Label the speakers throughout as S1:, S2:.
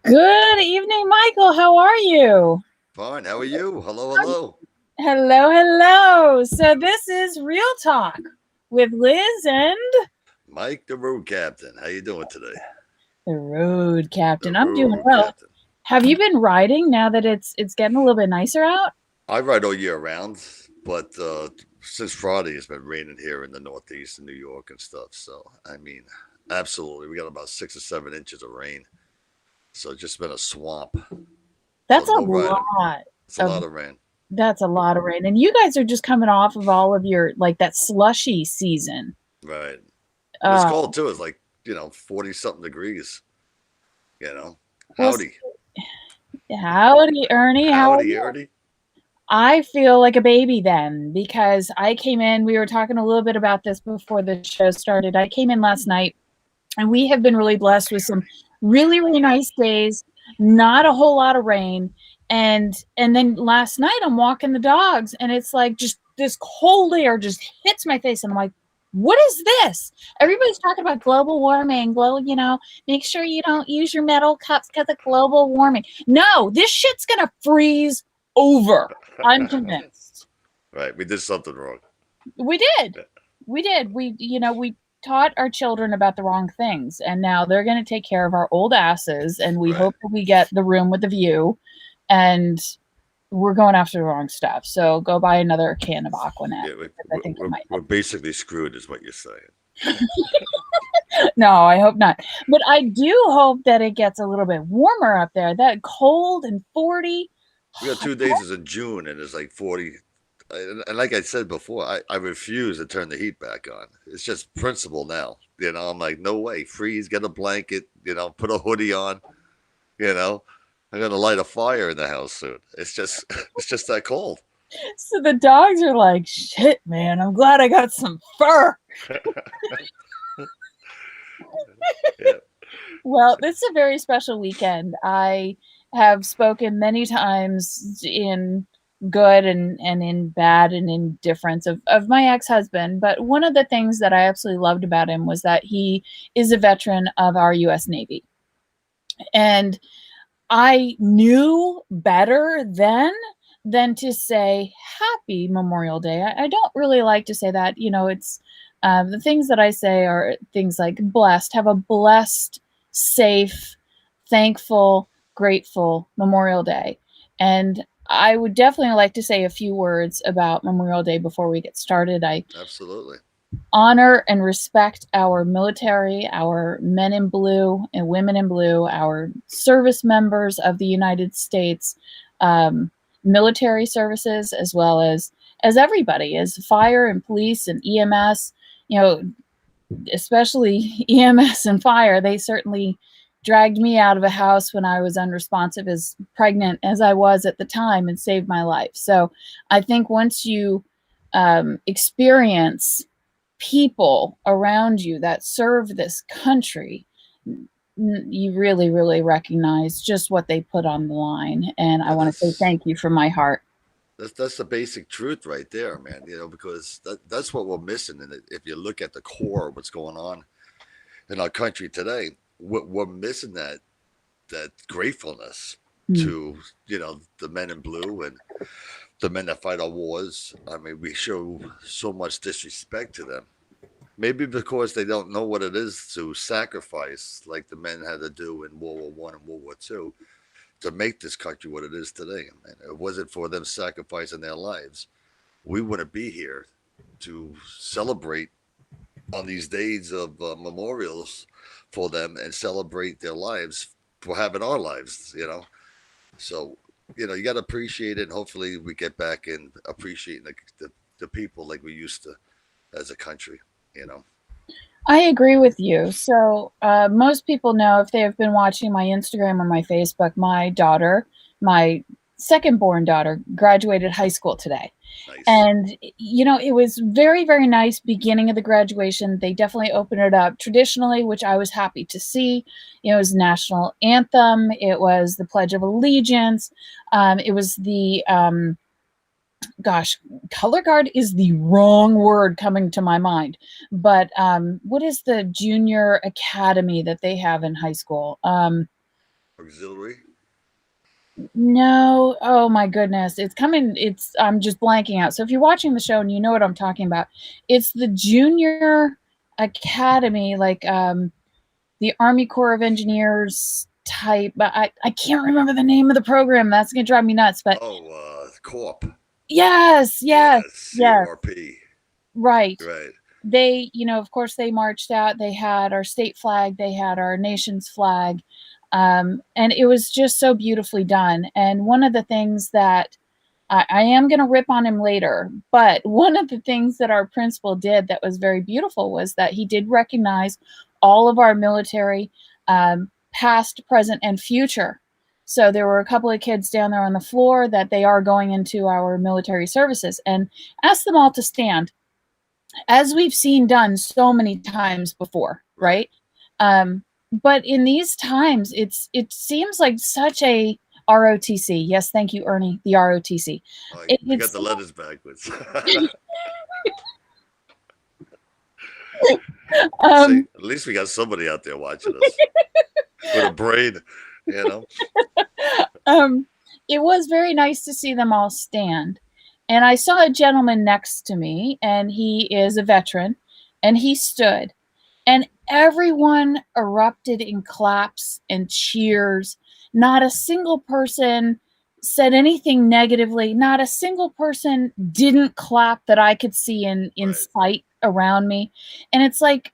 S1: Good evening, Michael. How are you?
S2: Fine. How are you? Hello, hello.
S1: Hello, hello. So this is Real Talk with Liz and
S2: Mike, the road captain. How you doing today?
S1: the Road
S2: The
S1: Captain. I'm doing
S2: road
S1: well.
S2: captain.
S1: Have you been riding now that it's getting a little bit nicer out?
S2: I ride all year round, but since Friday it's been raining here in the Northeast in New York and stuff. So I mean, absolutely, we got about 6 or 7 inches of rain. So it's just been a swamp. So
S1: That's a
S2: no riding.
S1: lot
S2: It's a
S1: of
S2: lot of rain.
S1: that's a lot of rain. And you guys are just coming off of all of your like that slushy season.
S2: Right. And it's
S1: Oh,
S2: cold too. It's like 40 something degrees. You know.
S1: well,
S2: Howdy,
S1: howdy, Ernie. How are
S2: howdy,
S1: you?
S2: Ernie.
S1: I feel like a baby then because I came in. We were talking a little bit about this before the show started. I came in last night and we have been really blessed with some really, really nice days, not a whole lot of rain. And then last night I'm walking the dogs and it's like just this cold air just hits my face and I'm like, what is this? Everybody's talking about global warming, make sure you don't use your metal cups because of global warming. No, this shit's gonna freeze over. I'm convinced.
S2: Right. We did something wrong.
S1: We did. We did. We taught our children about the wrong things, and now they're going to take care of our old asses. And we
S2: Right.
S1: hope that we get the room with the view, and we're going after the wrong stuff. So go buy another can of Aquanet
S2: Yeah,
S1: because I think it might
S2: we're basically screwed, is what you're saying.
S1: help. No, I hope not. But I do hope that it gets a little bit warmer up there. That cold and 40.
S2: We got 2 days is in June, and it's like 40. And like I said before, I refuse to turn the heat back on. It's just principle now. I'm like, no way. Freeze, get a blanket, put a hoodie on, you know. I'm gonna light a fire in the house soon. It's just it's just that cold.
S1: So the dogs are like, shit, man, I'm glad I got some fur.
S2: Yeah.
S1: Well, this is a very special weekend. I have spoken many times in good and in bad and indifference of my ex-husband. But one of the things that I absolutely loved about him was that he is a veteran of our US Navy. And I knew better then than to say happy Memorial Day. I don't really like to say that. It's the things that I say are things like blessed, have a blessed, safe, thankful, grateful Memorial Day. And I would definitely like to say a few words about Memorial Day before we get started. I
S2: Absolutely.
S1: honor and respect our military, our men in blue and women in blue, our service members of the United States, um, military services, as well as everybody, as fire and police and EMS. You know, especially EMS and fire. They certainly dragged me out of a house when I was unresponsive, as pregnant as I was at the time, and saved my life. So I think once you experience people around you that serve this country, you really, really recognize just what they put on the line. And I
S2: Yeah,
S1: want to say thank you from my heart.
S2: that's the basic truth right there, man. Because that's what we're missing. And if you look at the core of what's going on in our country today, we're missing that gratefulness
S1: Mm.
S2: to the men in blue and the men that fight our wars. I mean, we show so much disrespect to them. Maybe because they don't know what it is to sacrifice, like the men had to do in World War I and World War II, to make this country what it is today. And it wasn't for them sacrificing their lives, we wouldn't be here to celebrate on these days of memorials for them and celebrate their lives for having our lives. So, you got to appreciate it. And hopefully we get back and appreciating the people like we used to as a country.
S1: I agree with you. So, most people know if they have been watching my Instagram or my Facebook, my daughter, my second born daughter, graduated high school today.
S2: Nice.
S1: And, it was very, very nice beginning of the graduation. They definitely opened it up traditionally, which I was happy to see. It was national anthem. It was the Pledge of Allegiance. It was the, gosh, color guard is the wrong word coming to my mind. But what is the junior academy that they have in high school?
S2: Auxiliary.
S1: No, oh my goodness. It's coming, I'm just blanking out. So if you're watching the show and you know what I'm talking about, it's the junior academy, like the Army Corps of Engineers type, but I can't remember the name of the program. That's gonna drive me nuts. But
S2: Oh, Corp.
S1: yes, yes,
S2: Yes,
S1: yes,
S2: CORP.
S1: right.
S2: Right.
S1: They, of course, they marched out. They had our state flag, they had our nation's flag, and it was just so beautifully done. And one of the things that I am going to rip on him later, but one of the things that our principal did that was very beautiful was that he did recognize all of our military, past, present, and future. So there were a couple of kids down there on the floor that they are going into our military services, and asked them all to stand, as we've seen done so many times before,
S2: Right.
S1: right? Um, but in these times, it seems like such a ROTC. Yes, thank you, Ernie. The ROTC.
S2: Oh, you got
S1: It's
S2: the letters backwards. See,
S1: um,
S2: at least we got somebody out there watching us with a brain, you know.
S1: um, it was very nice to see them all stand. And I saw a gentleman next to me, and he is a veteran, and he stood. And everyone erupted in claps and cheers. Not a single person said anything negatively. Not a single person didn't clap that I could see in
S2: Right.
S1: sight around me. And it's like,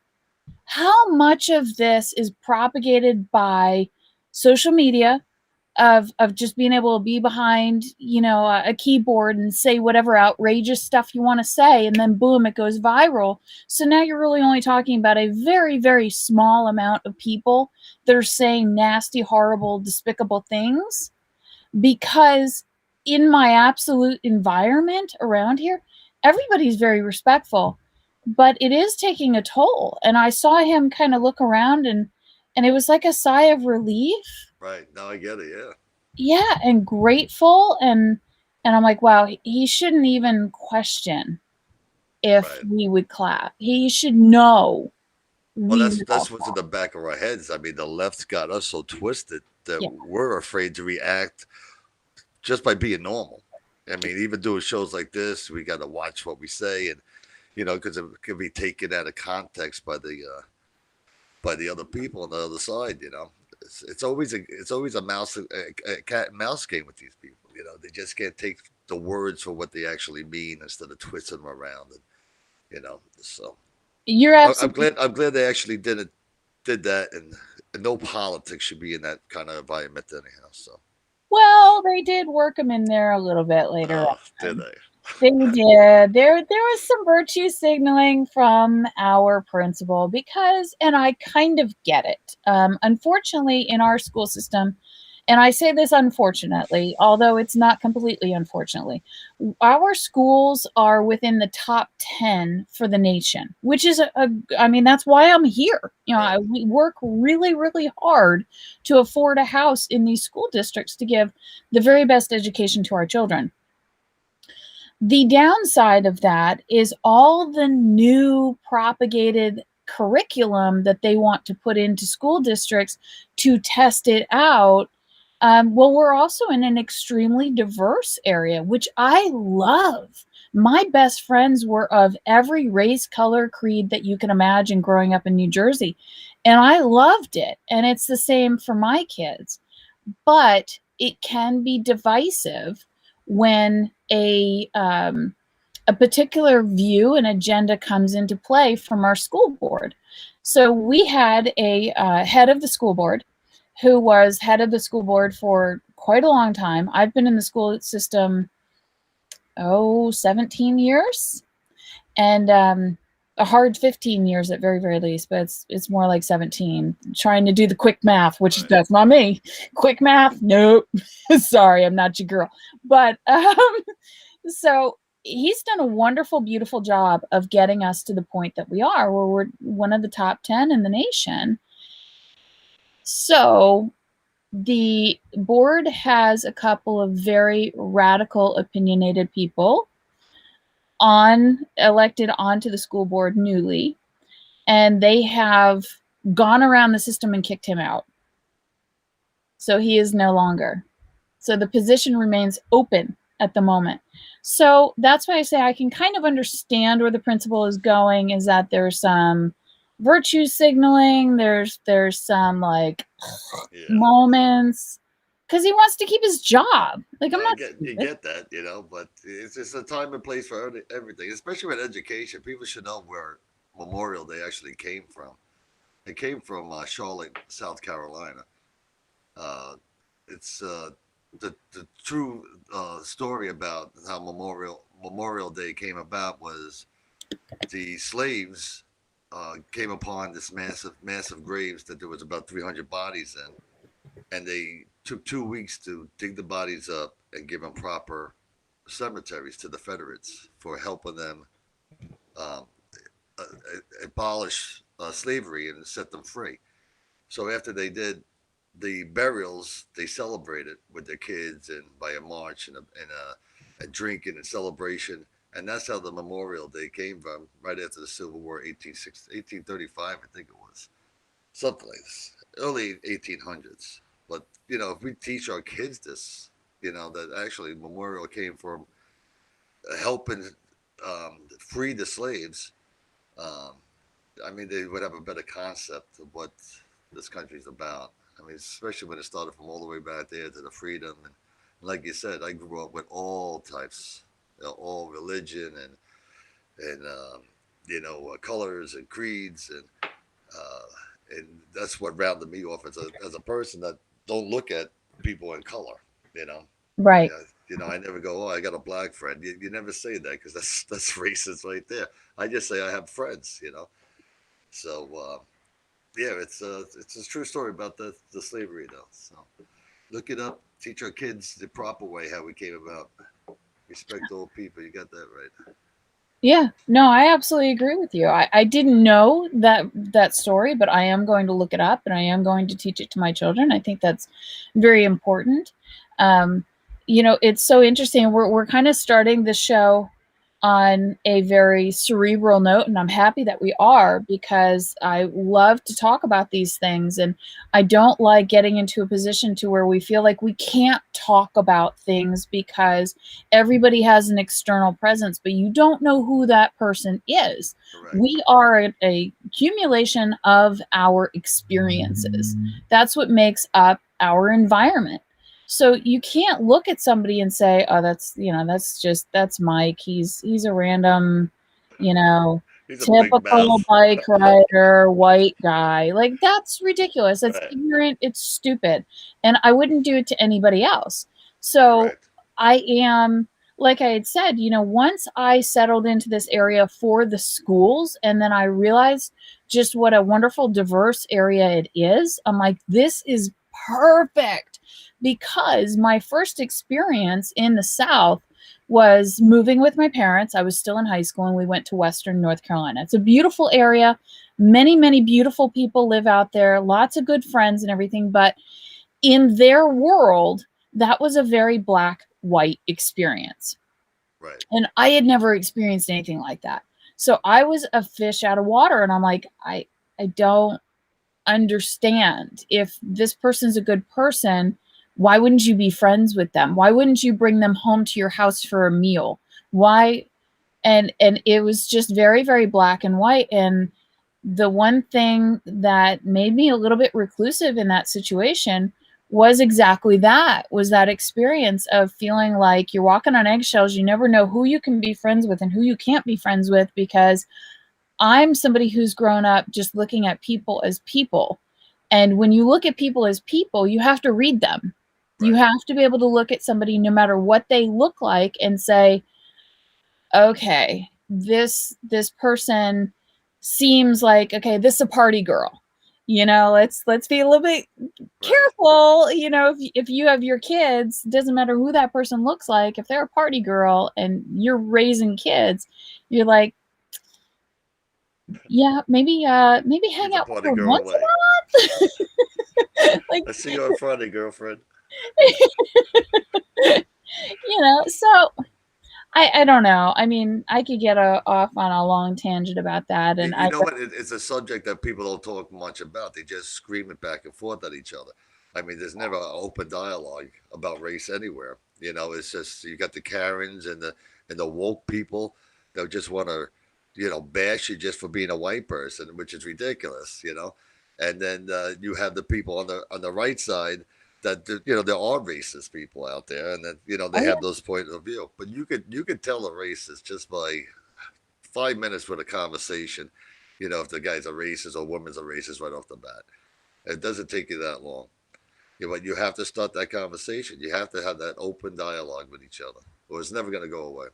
S1: how much of this is propagated by social media, of just being able to be behind, a keyboard and say whatever outrageous stuff you want to say, and then boom, it goes viral. So now you're really only talking about a very, very small amount of people that are saying nasty, horrible, despicable things. Because in my absolute environment around here, everybody's very respectful, but it is taking a toll. And I saw him kind of look around, and it was like a sigh of relief.
S2: Right. Now I get it. Yeah.
S1: Yeah, and grateful, and I'm like, wow, he shouldn't even question if
S2: Right.
S1: we would clap. He should know
S2: Well,
S1: we
S2: that's
S1: would all
S2: that's what's in
S1: clap.
S2: the back of our heads. I mean, the left's got us so twisted that
S1: Yeah.
S2: we're afraid to react just by being normal. I mean, even doing shows like this, we got to watch what we say, and because it could be taken out of context by the other people on the other side. It's always a cat and mouse game with these people. They just can't take the words for what they actually mean instead of twisting them around. And so
S1: You're
S2: I'm
S1: absolutely.
S2: glad they actually did that, and no politics should be in that kind of environment anyhow. So,
S1: Well, they did work him in there a little bit later
S2: did
S1: on.
S2: they?
S1: They did. There was some virtue signaling from our principal, because, and I kind of get it. Unfortunately, in our school system, and I say this unfortunately, although it's not completely unfortunately, our schools are within the top 10 for the nation, which is I mean, that's why I'm here.
S2: Right.
S1: We work really, really hard to afford a house in these school districts to give the very best education to our children. The downside of that is all the new propagated curriculum that they want to put into school districts to test it out. Well, we're also in an extremely diverse area, which I love. My best friends were of every race, color, creed that you can imagine growing up in New Jersey. And I loved it. And it's the same for my kids. But it can be divisive when a particular view and agenda comes into play from our school board. So we had a head of the school board who was head of the school board for quite a long time. I've been in the school system, 17 years, and a hard 15 years at very, very least, but it's more like 17. Trying to do the quick math, which
S2: Right.
S1: that's not me. Quick math, nope. Sorry, I'm not your girl. But so he's done a wonderful, beautiful job of getting us to the point that we are, where we're one of the top 10 in the nation. So the board has a couple of very radical, opinionated people elected onto the school board newly, and they have gone around the system and kicked him out. So he is no longer. So the position remains open at the moment. So that's why I say I can kind of understand where the principal is going, is that there's some virtue signaling, there's some like
S2: Yeah.
S1: moments because he wants to keep his job. Like, I'm
S2: No, I
S1: not
S2: get you
S1: stupid.
S2: get that, but it's just a time and place for everything, especially with education. People should know where Memorial Day actually came from. It came from Charlotte, South Carolina. Uh, it's the true story about how Memorial Day came about was the slaves came upon this massive graves that there was about 300 bodies in, and they took 2 weeks to dig the bodies up and give them proper cemeteries to the Confederates for helping them um, uh, abolish slavery and set them free. So after they did the burials, they celebrated with their kids and by a march and a drinking and celebration. And that's how the Memorial Day came from, right after the Civil War, 1835, I think it was. Something like this, early 1800s. But, if we teach our kids this, that actually Memorial came from helping free the slaves, um, I mean, they would have a better concept of what this country's about. I mean, especially when it started from all the way back there to the freedom. And like you said, I grew up with all types, all religion and colors and creeds, and that's what rounded me off as a person that don't look at people in color. You know,
S1: Right.
S2: yeah, I never go, oh, I got a black friend. You never say that because that's racist right there. I just say I have friends. So yeah, it's a true story about the slavery though. So look it up. Teach our kids the proper way how we came about. Respect all people. You got that right.
S1: Yeah, no, I absolutely agree with you. I didn't know that story, but I am going to look it up and I am going to teach it to my children. I think that's very important. Um, it's so interesting. We're kind of starting the show on a very cerebral note, and I'm happy that we are because I love to talk about these things, and I don't like getting into a position to where we feel like we can't talk about things because everybody has an external presence, but you don't know who that person is.
S2: Correct.
S1: We are a accumulation of our experiences. That's what makes up our environment. So you can't look at somebody and say, "Oh, that's Mike. He's a random, you know,
S2: He's a big
S1: typical
S2: mouth.
S1: bike rider, white guy." Like, that's ridiculous. That's
S2: Right.
S1: ignorant. It's stupid. And I wouldn't do it to anybody else. So
S2: Correct.
S1: I am, like I had said, once I settled into this area for the schools and then I realized just what a wonderful, diverse area it is, I'm like, this is perfect because my first experience in the South was moving with my parents. I was still in high school and we went to Western North Carolina. It's a beautiful area. Many, many beautiful people live out there, lots of good friends and everything. But in their world, that was a very black white experience.
S2: Right.
S1: And I had never experienced anything like that. So I was a fish out of water and I'm like, I don't understand. If this person's a good person, why wouldn't you be friends with them? Why wouldn't you bring them home to your house for a meal? Why? And it was just very, very black and white. And the one thing that made me a little bit reclusive in that situation was exactly that, was that experience of feeling like you're walking on eggshells. You never know who you can be friends with and who you can't be friends with, because I'm somebody who's grown up just looking at people as people. And when you look at people as people, you have to read them. You
S2: Right.
S1: have to be able to look at somebody no matter what they look like and say, okay, this person seems like, okay, this is a party girl. Let's be a little bit
S2: Right.
S1: careful. If you have your kids, doesn't matter who that person looks like. If they're a party girl and you're raising kids, you're like, yeah, maybe hang
S2: He's a
S1: out with
S2: party
S1: her
S2: girl
S1: once
S2: away.
S1: a month. Like,
S2: I see you on Friday, girlfriend.
S1: so I don't know. I mean, I could get off on a long tangent about that,
S2: You,
S1: and
S2: you know what? It's a subject that people don't talk much about. They just scream it back and forth at each other. I mean, there's never an open dialogue about race anywhere. You know, it's just you got the Karens and the woke people that just want to, bash you just for being a white person, which is ridiculous. And then you have the people on the right side that there are racist people out there, and that they
S1: Oh
S2: have
S1: yeah.
S2: those points of view. But you could tell a racist just by 5 minutes with a conversation. If the guy's a racist or woman's a racist right off the bat. It doesn't take you that long. But you have to start that conversation. You have to have that open dialogue with each other, or it's never going to go away.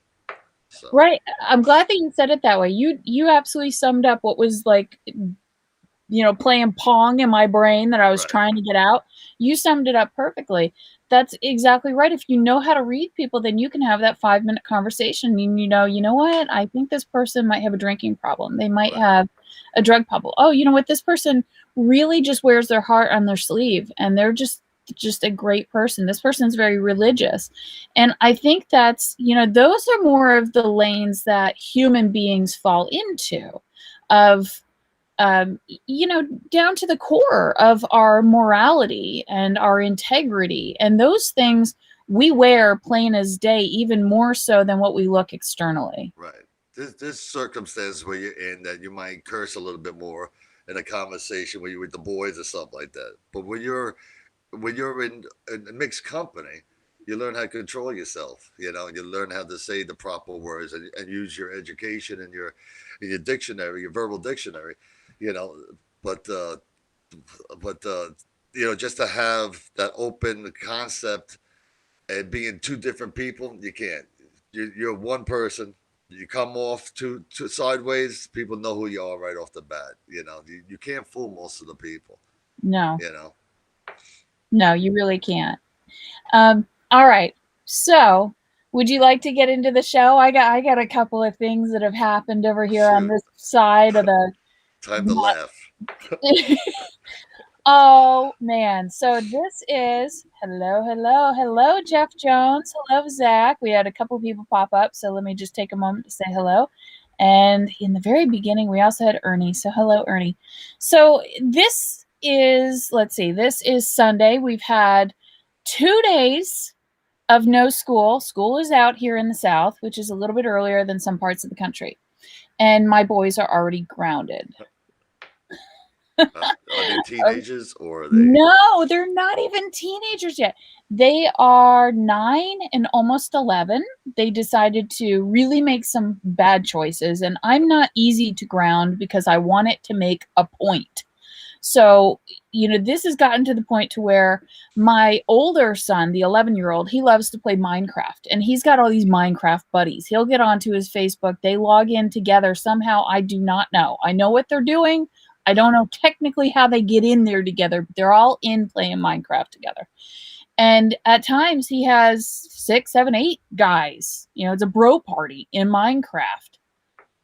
S2: So
S1: Right. I'm glad that you said it that way. You absolutely summed up what was like, playing pong in my brain that I was
S2: right,
S1: trying to get out. You summed it up perfectly. That's exactly right. If you know how to read people, then you can have that 5-minute conversation. And you know what? I think this person might have a drinking problem. They might
S2: right,
S1: have a drug problem. Oh, you know what? This person really just wears their heart on their sleeve, and they're just a great person. This person's very religious. And I think that's, those are more of the lanes that human beings fall into of down to the core of our morality and our integrity. And those things we wear plain as day, even more so than what we look externally.
S2: right. This circumstance where you're in that you might curse a little bit more in a conversation when you're with the boys or something like that. But when you're in a mixed company, you learn how to control yourself. And you learn how to say the proper words and use your education and your dictionary, your verbal dictionary. You know, but just to have that open concept and being two different people, you can't. You're one person. You come off two sideways, people know who you are right off the bat. You can't fool most of the people.
S1: No,
S2: You know,
S1: no, you really can't. All right. So, would you like to get into the show? I got a couple of things that have happened over here on
S2: shoot,
S1: this side of the
S2: time to laugh.
S1: Oh man. So this is hello, Jeff Jones. Hello, Zach. We had a couple people pop up, so let me just take a moment to say hello. And in the very beginning, we also had Ernie. So hello, Ernie. So let's see, this is Sunday. We've had 2 days of no school. School is out here in the South, which is a little bit earlier than some parts of the country. And my boys are already grounded.
S2: Are they teenagers or are they?
S1: No, they're not even teenagers yet. They are 9 and almost 11. They decided to really make some bad choices, and I'm not easy to ground because I want it to make a point. So, this has gotten to the point to where my older son, the 11-year-old, he loves to play Minecraft, and he's got all these Minecraft buddies. He'll get onto his Facebook, they log in together somehow. I do not know. I know what they're doing. I don't know technically how they get in there together, but they're all in playing Minecraft together. And at times he has 6, 7, 8 guys. It's a bro party in Minecraft.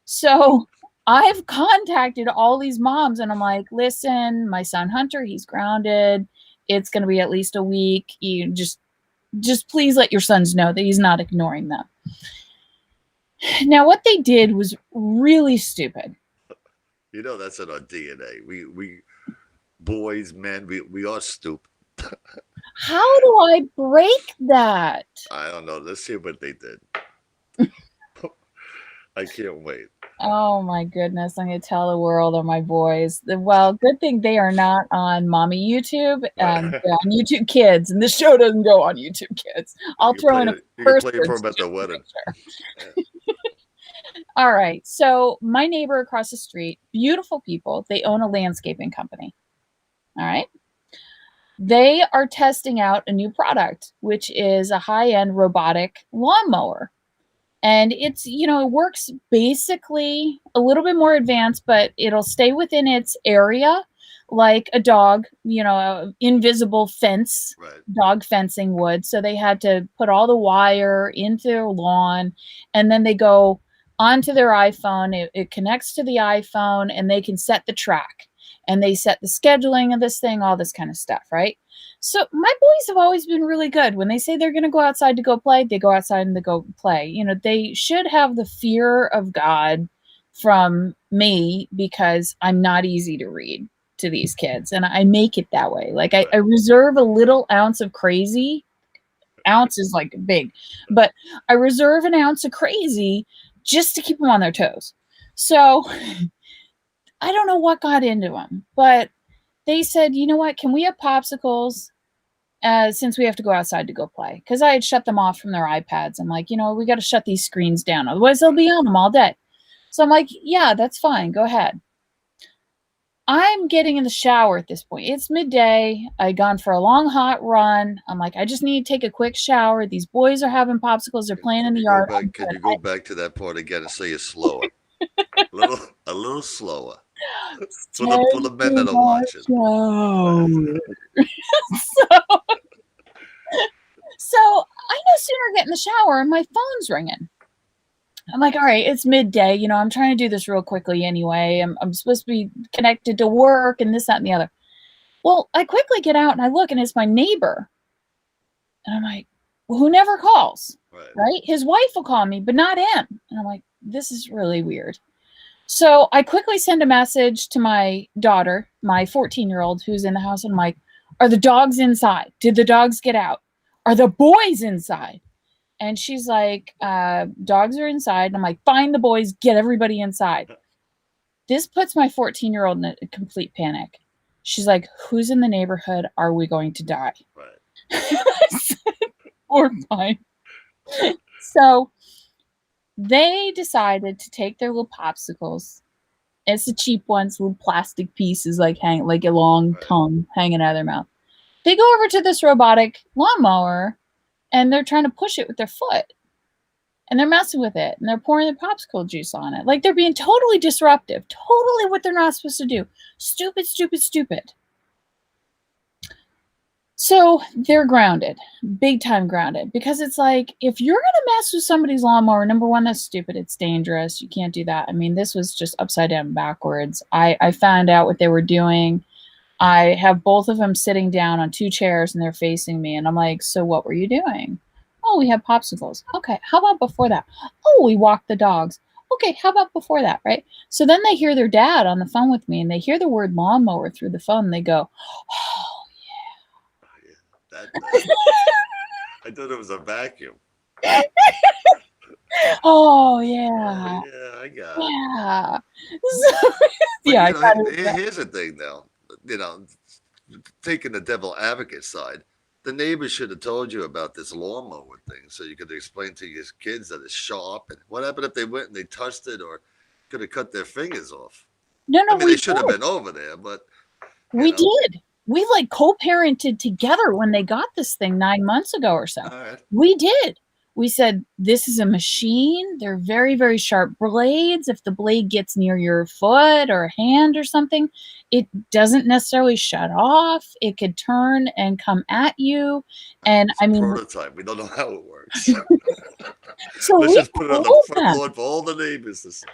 S1: So I've contacted all these moms and I'm like, listen, my son Hunter, he's grounded. It's going to be at least a week. You just please let your sons know that he's not ignoring them. Now, what they did was really stupid.
S2: That's in our DNA. We boys, men, we are stupid.
S1: How do I break that?
S2: I don't know. Let's see what they did. I can't wait.
S1: Oh my goodness, I'm gonna tell the world of my boys. Well, good thing they are not on mommy YouTube and
S2: Right.
S1: they're on YouTube Kids, and this show doesn't go on YouTube Kids. I'll
S2: You can
S1: throw
S2: play
S1: in a
S2: it. You can
S1: curse
S2: play it
S1: word
S2: for them at the wedding.
S1: just to make
S2: Yeah.
S1: sure. All right, so my neighbor across the street, beautiful people, they own a landscaping company. All right. They are testing out a new product, which is a high-end robotic lawnmower. And it works basically a little bit more advanced, but it'll stay within its area like a dog, invisible fence,
S2: Right.
S1: dog fencing would. So they had to put all the wire into their lawn, and then they go onto their iPhone. It connects to the iPhone, and they can set the track, and they set the scheduling of this thing, all this kind of stuff, right? So my boys have always been really good. When they say they're going to go outside to go play, they go outside and they go play. They should have the fear of God from me because I'm not easy to read, to these kids, and I make it that way. Like I reserve a little ounce of crazy. Ounce is like big, but I reserve an ounce of crazy just to keep them on their toes. So I don't know what got into them, but they said, you know what? Can we have popsicles? Since we have to go outside to go play, because I had shut them off from their iPads. I'm like, we got to shut these screens down, otherwise they'll be on them all day. So I'm like, yeah, that's fine. Go ahead. I'm getting in the shower at this point. It's midday. I'd gone for a long, hot run. I'm like, I just need to take a quick shower. These boys are having popsicles. They're playing in the yard.
S2: Can you go back to that part again and say it slower? a little slower. For the men that are watching.
S1: So I no sooner get in the shower and my phone's ringing. I'm like, all right, it's midday. I'm trying to do this real quickly anyway. I'm supposed to be connected to work and this, that, and the other. Well, I quickly get out and I look and it's my neighbor. And I'm like, well, who never calls, right? His wife will call me, but not him. And I'm like, this is really weird. So I quickly send a message to my daughter, my 14-year-old who's in the house. And I'm like, are the dogs inside? Did the dogs get out? Are the boys inside? And she's like, dogs are inside. And I'm like, find the boys, get everybody inside. This puts my 14-year-old in a complete panic. She's like, who's in the neighborhood? Are we going to die? Right. We're fine. So they decided to take their little popsicles. It's the cheap ones, little plastic pieces, like a long tongue hanging out of their mouth. They go over to this robotic lawnmower and they're trying to push it with their foot. And they're messing with it. And they're pouring the popsicle juice on it. Like they're being totally disruptive. Totally what they're not supposed to do. Stupid, stupid, stupid. So they're grounded. Big time grounded. Because it's like, if you're going to mess with somebody's lawnmower, number one, that's stupid. It's dangerous. You can't do that. I mean, this was just upside down backwards. I found out what they were doing. I have both of them sitting down on two chairs and they're facing me. And I'm like, so what were you doing? Oh, we have popsicles. Okay, how about before that? Oh, we walked the dogs. Okay, how about before that, right? So then they hear their dad on the phone with me and they hear the word lawnmower through the phone and they go, oh,
S2: yeah. I thought it was a vacuum.
S1: Oh, yeah.
S2: Yeah, I got
S1: it.
S2: Yeah. So, here's the thing, though. Taking the devil advocate side, the neighbors should have told you about this lawnmower thing so you could explain to your kids that it's sharp. And what happened if they went and they touched it or could have cut their fingers off?
S1: No,
S2: I mean, they should have been over there, but
S1: we did. We co-parented together when they got this thing 9 months ago or so. All right. We did. We said, this is a machine. They're very, very sharp blades. If the blade gets near your foot or hand or something, it doesn't necessarily shut off. It could turn and come at you. And
S2: it's a prototype. We don't know how it works.
S1: So
S2: let's just put it on the front lawn for all the neighbors to see.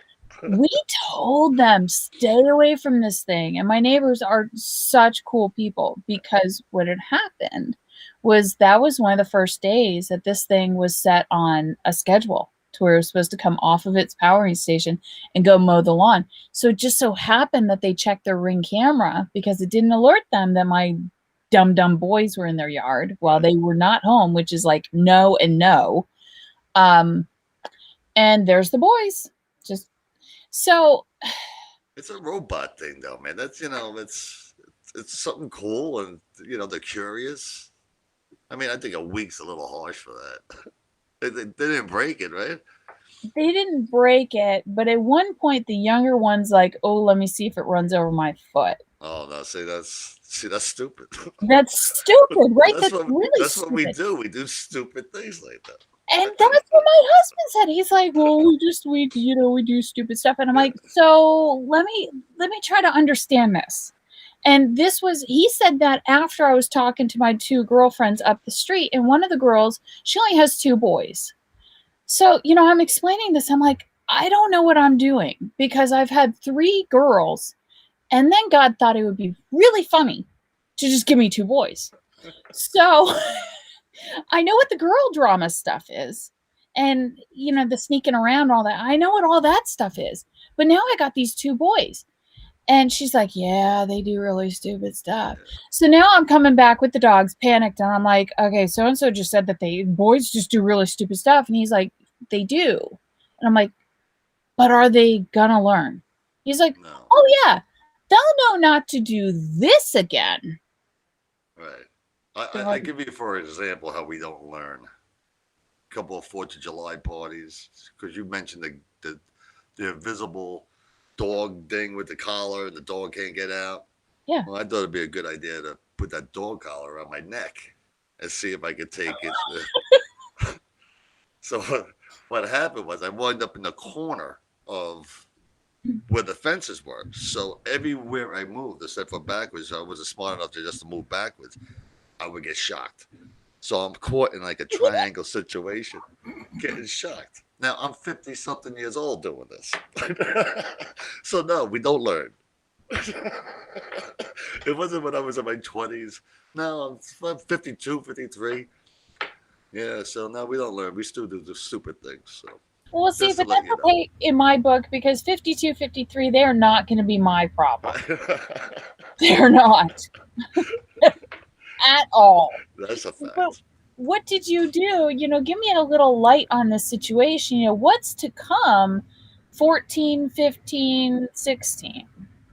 S1: We told them, stay away from this thing. And my neighbors are such cool people because what had happened was that was one of the first days that this thing was set on a schedule to where it was supposed to come off of its powering station and go mow the lawn. So it just so happened that they checked their Ring camera because it didn't alert them that my dumb boys were in their yard while they were not home, which is like no and no. And there's the boys. Just so
S2: it's a robot thing though, man. That's it's something cool and they're curious. I mean, I think a week's a little harsh for that. They didn't break it, right?
S1: They didn't break it, but at one point the younger one's like, "Oh, let me see if it runs over my foot."
S2: Oh no! That's stupid.
S1: That's stupid, right?
S2: That's what we do. We do stupid things like that.
S1: And that's what my husband said. He's like, "Well, we do stupid stuff," and I'm like, "So let me try to understand this." And he said that after I was talking to my two girlfriends up the street, and one of the girls, she only has two boys. So, I'm explaining this. I'm like, I don't know what I'm doing because I've had three girls, and then God thought it would be really funny to just give me two boys. So I know what the girl drama stuff is. And, the sneaking around, all that. I know what all that stuff is. But now I got these two boys. And she's like, yeah, they do really stupid stuff. So now I'm coming back with the dogs panicked. And I'm like, okay, so and so just said that boys just do really stupid stuff. And he's like, they do. And I'm like, but are they gonna learn? He's like,
S2: No.
S1: oh, yeah, they'll know not to do this again.
S2: Right.
S1: They're
S2: I
S1: like,
S2: give you for example how we don't learn. A couple of Fourth of July parties because you mentioned the invisible dog thing with the collar and the dog can't get out.
S1: yeah.
S2: Well, I thought it'd be a good idea to put that dog collar around my neck and see if I could take it. So what happened was I wound up in the corner of where the fences were. So everywhere I moved, except for backwards, I wasn't smart enough to just move backwards. I would get shocked. So I'm caught in like a triangle situation, getting shocked. Now I'm 50 something years old doing this. So no, we don't learn. It wasn't when I was in my 20s. No, I'm 52, 53. Yeah, so no, we don't learn. We still do the stupid things. So
S1: Well, see,
S2: just to
S1: but
S2: let
S1: that's
S2: you know.
S1: okay in my book because 52, 53, they're not going to be my problem. They're not at all.
S2: That's a
S1: But
S2: fact.
S1: what did you do? Give me a little light on this situation. What's to come 14, 15, 16?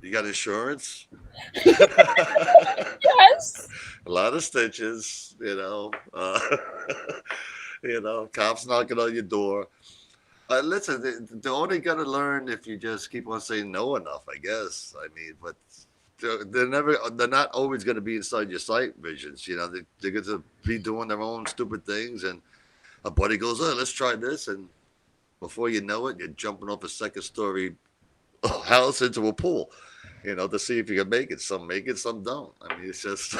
S2: You got insurance?
S1: Yes.
S2: A lot of stitches, cops knocking on your door. Listen, they're only gonna learn if you just keep on saying no enough, I guess. I mean, but they're not always gonna be inside your sight visions. They're gonna be doing their own stupid things, and a buddy goes, "Oh, let's try this," and before you know it, you're jumping off a second story house into a pool. To see if you can make it. Some make it, some don't. I mean, it's just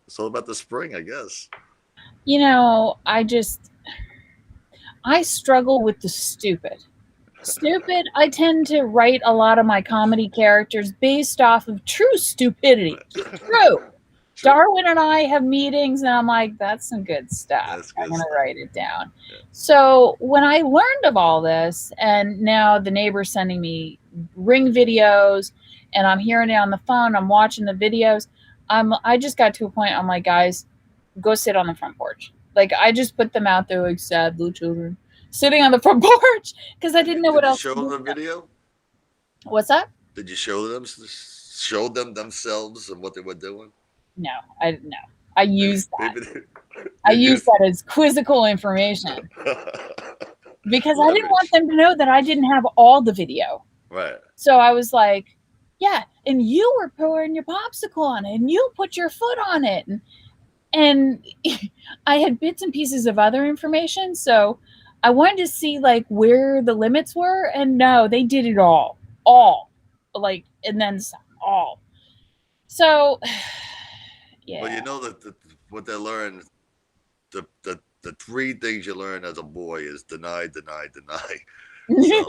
S2: it's all about the spring, I guess.
S1: I struggle with the stupid. Stupid, I tend to write a lot of my comedy characters based off of true stupidity. True.
S2: True.
S1: Darwin and I have meetings, and I'm like, that's some good stuff.
S2: That's
S1: I'm
S2: good
S1: going to
S2: stuff.
S1: write it down.
S2: Yeah.
S1: So when I learned of all this, and now the neighbor's sending me ring videos, and I'm hearing it on the phone, I'm watching the videos. I just got to a point, I'm like, guys, go sit on the front porch. Like, I just put them out there like sad little children sitting on the front porch because I
S2: Did you
S1: didn't know what
S2: did you
S1: else to
S2: show
S1: do.
S2: them the video?
S1: What's that?
S2: Did you show them themselves and what they were doing?
S1: No, no. I
S2: Maybe
S1: use that.
S2: maybe
S1: I
S2: they
S1: use
S2: used.
S1: that as quizzical information because I didn't want
S2: Leverage.
S1: them to know that I didn't have all the video.
S2: Right.
S1: So I was like, yeah, and you were pouring your popsicle on it and you put your foot on it. And I had bits and pieces of other information. So I wanted to see like where the limits were. And no, they did it all like, and then some, all. So
S2: Well,
S1: yeah.
S2: you know that what they learn, the three things you learn as a boy is deny, deny, deny. So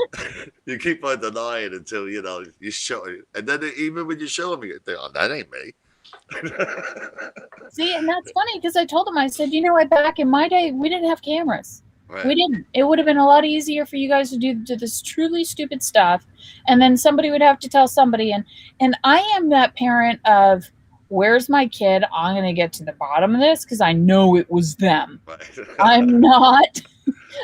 S2: you keep on denying until you show it, and then even when you show them, you think, "Oh, that ain't me."
S1: See, and that's funny because I told him, I said, what, back in my day, we didn't have cameras. We
S2: Right.
S1: didn't. It would have been a lot easier for you guys to do this truly stupid stuff, and then somebody would have to tell somebody. And I am that parent of, where's my kid? I'm gonna get to the bottom of this because I know it was them.
S2: Right.
S1: I'm not.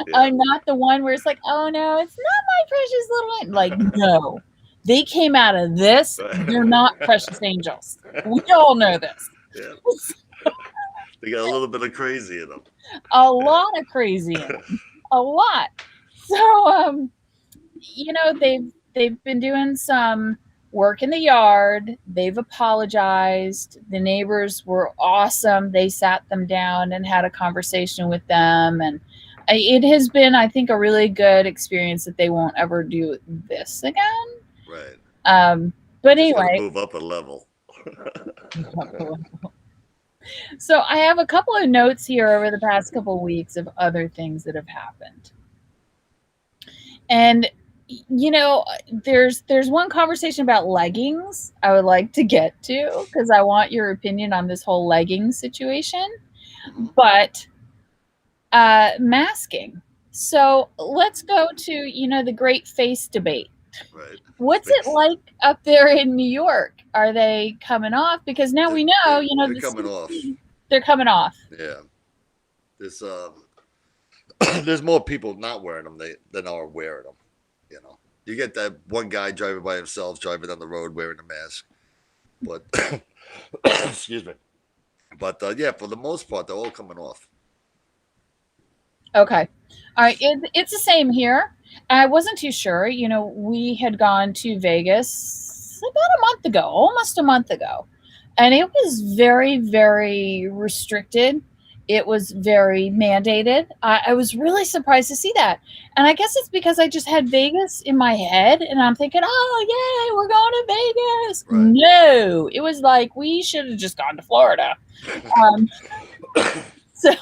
S2: Yeah.
S1: I'm not the one where it's like, oh no, it's not my precious little one. Like, no, they came out of this. They're not precious angels. We all know this.
S2: Yeah. They got a little bit of crazy in them.
S1: A lot of crazy in them. A lot. So they've been doing some work in the yard. They've apologized. The neighbors were awesome. They sat them down and had a conversation with them, and it has been, I think, a really good experience that they won't ever do this again.
S2: Right.
S1: But
S2: Just got to
S1: anyway,
S2: move up a level.
S1: so I have a couple of notes here over the past couple of weeks of other things that have happened. And there's one conversation about leggings I would like to get to because I want your opinion on this whole leggings situation.
S2: Mhm.
S1: But masking. So let's go to the great face debate.
S2: right.
S1: What's it
S2: Fix.
S1: like up there in New York? Are they coming off? Because now
S2: They're,
S1: we know,
S2: they're,
S1: you know,
S2: they're
S1: the
S2: coming off.
S1: CDC, they're coming off.
S2: Yeah. There's there's more people not wearing them than are wearing them. You know, you get that one guy driving by himself, driving down the road wearing a mask. But excuse me. But yeah, for the most part, they're all coming off.
S1: Okay. All right. It's the same here. I wasn't too sure. You know, we had gone to Vegas about a month ago, almost a month ago, and it was very, very restricted. It was very mandated. I was really surprised to see that. And I guess it's because I just had Vegas in my head and I'm thinking, oh, yay, we're going to Vegas.
S2: Right.
S1: No, it was like we should have just gone to Florida. Um, so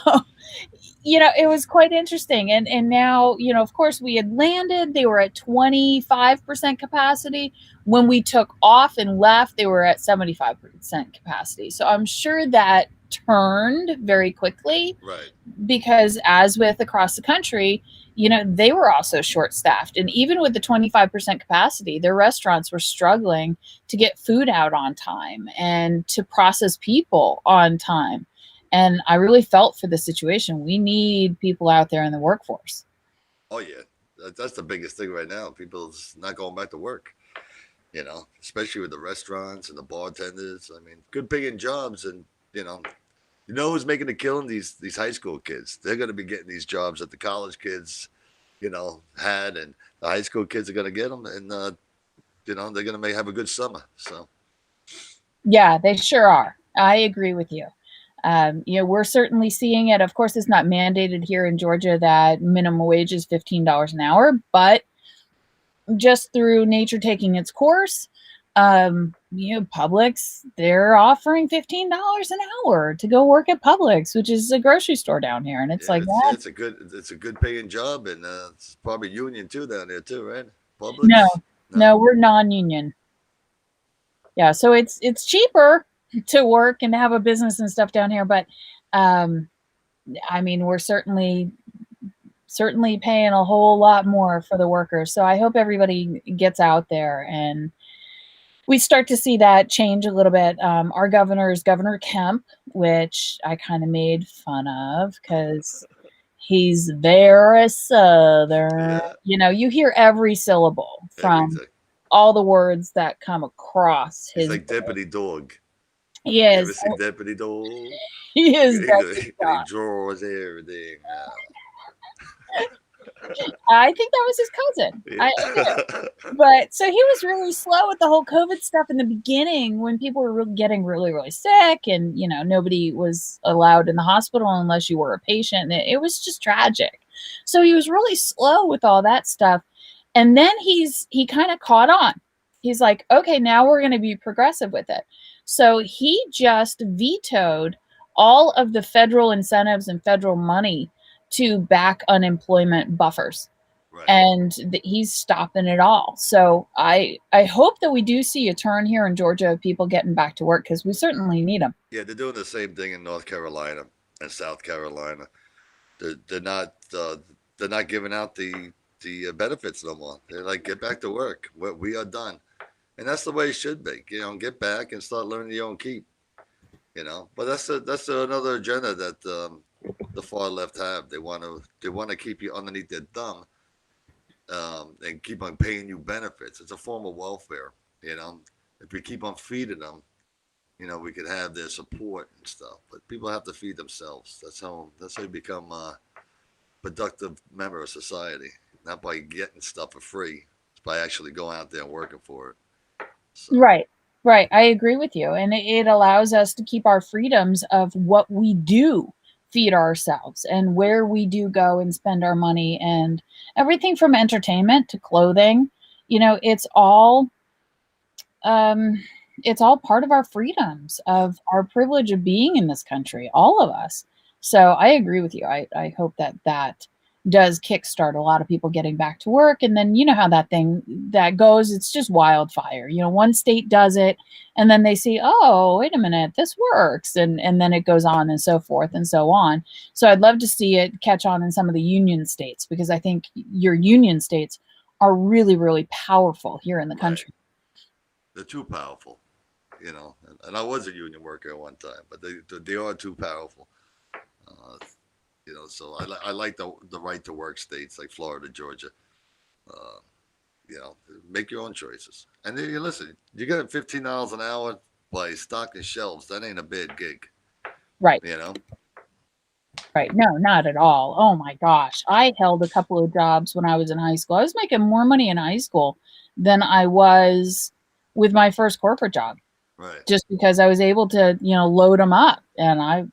S1: you know, it was quite interesting. And now, you know, of course we had landed, they were at 25% capacity. When we took off and left, they were at 75% capacity. So I'm sure that turned very quickly
S2: Right.
S1: because as with across the country, you know, they were also short staffed. And even with the 25% capacity, their restaurants were struggling to get food out on time and to process people on time. And I really felt for the situation. We need people out there in the workforce.
S2: Oh yeah, that's the biggest thing right now. People's not going back to work. You know, especially with the restaurants and the bartenders. I mean, good paying jobs, and you know who's making a killing? These high school kids. They're going to be getting these jobs that the college kids, had, and the high school kids are going to get them, and they're going to have a good summer. So
S1: Yeah, they sure are. I agree with you. You know, we're certainly seeing it. Of course, it's not mandated here in Georgia that minimum wage is $15 an hour, but just through nature taking its course, you know, Publix, they're offering $15 an hour to go work at Publix, which is a grocery store down here. And it's
S2: yeah,
S1: like
S2: yeah,
S1: that.
S2: it's a good paying job, and it's probably union too down there too, right?
S1: No,
S2: Publix? No.
S1: no, we're non-union. Yeah, so it's cheaper to work and to have a business and stuff down here, but um, I mean, we're certainly paying a whole lot more for the workers. So I hope everybody gets out there and we start to see that change a little bit. Our governor is Governor Kemp, which I kind of made fun of because he's very southern.
S2: Yeah,
S1: You know, you hear every syllable from
S2: everything.
S1: all the words that come across
S2: He's
S1: his
S2: like
S1: voice.
S2: Deputy Dog.
S1: He
S2: You ever
S1: is.
S2: see Deputy Dog?
S1: He is Dexter
S2: He
S1: Scott.
S2: draws everything out.
S1: I think that was his cousin. I
S2: Yeah.
S1: But so he was really slow with the whole COVID stuff in the beginning when people were getting really, really sick, and you know nobody was allowed in the hospital unless you were a patient. It was just tragic. So he was really slow with all that stuff, and then he kind of caught on. He's like, okay, now we're going to be progressive with it. So he just vetoed all of the federal incentives and federal money to back unemployment buffers,
S2: Right.
S1: and he's stopping it all. So I hope that we do see a turn here in Georgia of people getting back to work because we certainly need them.
S2: Yeah, they're doing the same thing in North Carolina and South Carolina. They're not they're not giving out the benefits no more. They're like, get back to work. We are done, and that's the way it should be. Get back and start learning your own keep. But that's another agenda that the far left have. They want to keep you underneath their thumb, and keep on paying you benefits. It's a form of welfare. You know, if we keep on feeding them, we could have their support and stuff. But people have to feed themselves. That's how you become a productive member of society. Not by getting stuff for free. It's by actually going out there and working for it. So
S1: Right. Right. I agree with you. And it allows us to keep our freedoms of what we do feed ourselves and where we do go and spend our money and everything from entertainment to clothing. You know, um it's all part of our freedoms,
S2: yeah,
S1: of our privilege of being in this country, all of us. So I agree with you. I hope that that does kickstart a lot of people getting back to work, and then you know how that thing that goes, it's just wildfire. You know, one state does it and then they see, oh, wait a minute, this works, and then it goes on and so forth and so on. So I'd love to see it catch on in some of the union states because I think your union states are really, really powerful here in the
S2: Right.
S1: country.
S2: They're too powerful, and I was a union worker at one time, but they are too powerful. Uh, so I like the right to work states like Florida, Georgia. Uh, make your own choices. And then you listen, you get $15 an hour by stocking shelves. That ain't a bad gig,
S1: Right.
S2: you know.
S1: Right. No, not at all. Oh my gosh. I held a couple of jobs when I was in high school. I was making more money in high school than I was with my first corporate job,
S2: Right.
S1: just because I was able to, load them up. And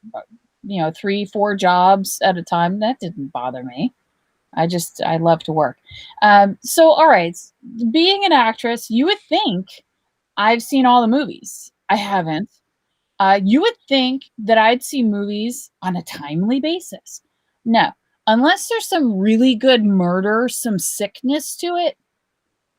S1: three, four jobs at a time, that didn't bother me. I love to work. So, all right, being an actress, you would think I've seen all the movies. I
S2: Right.
S1: haven't. You would think that I'd see movies on a timely basis. No, unless there's some really good murder, some sickness to it,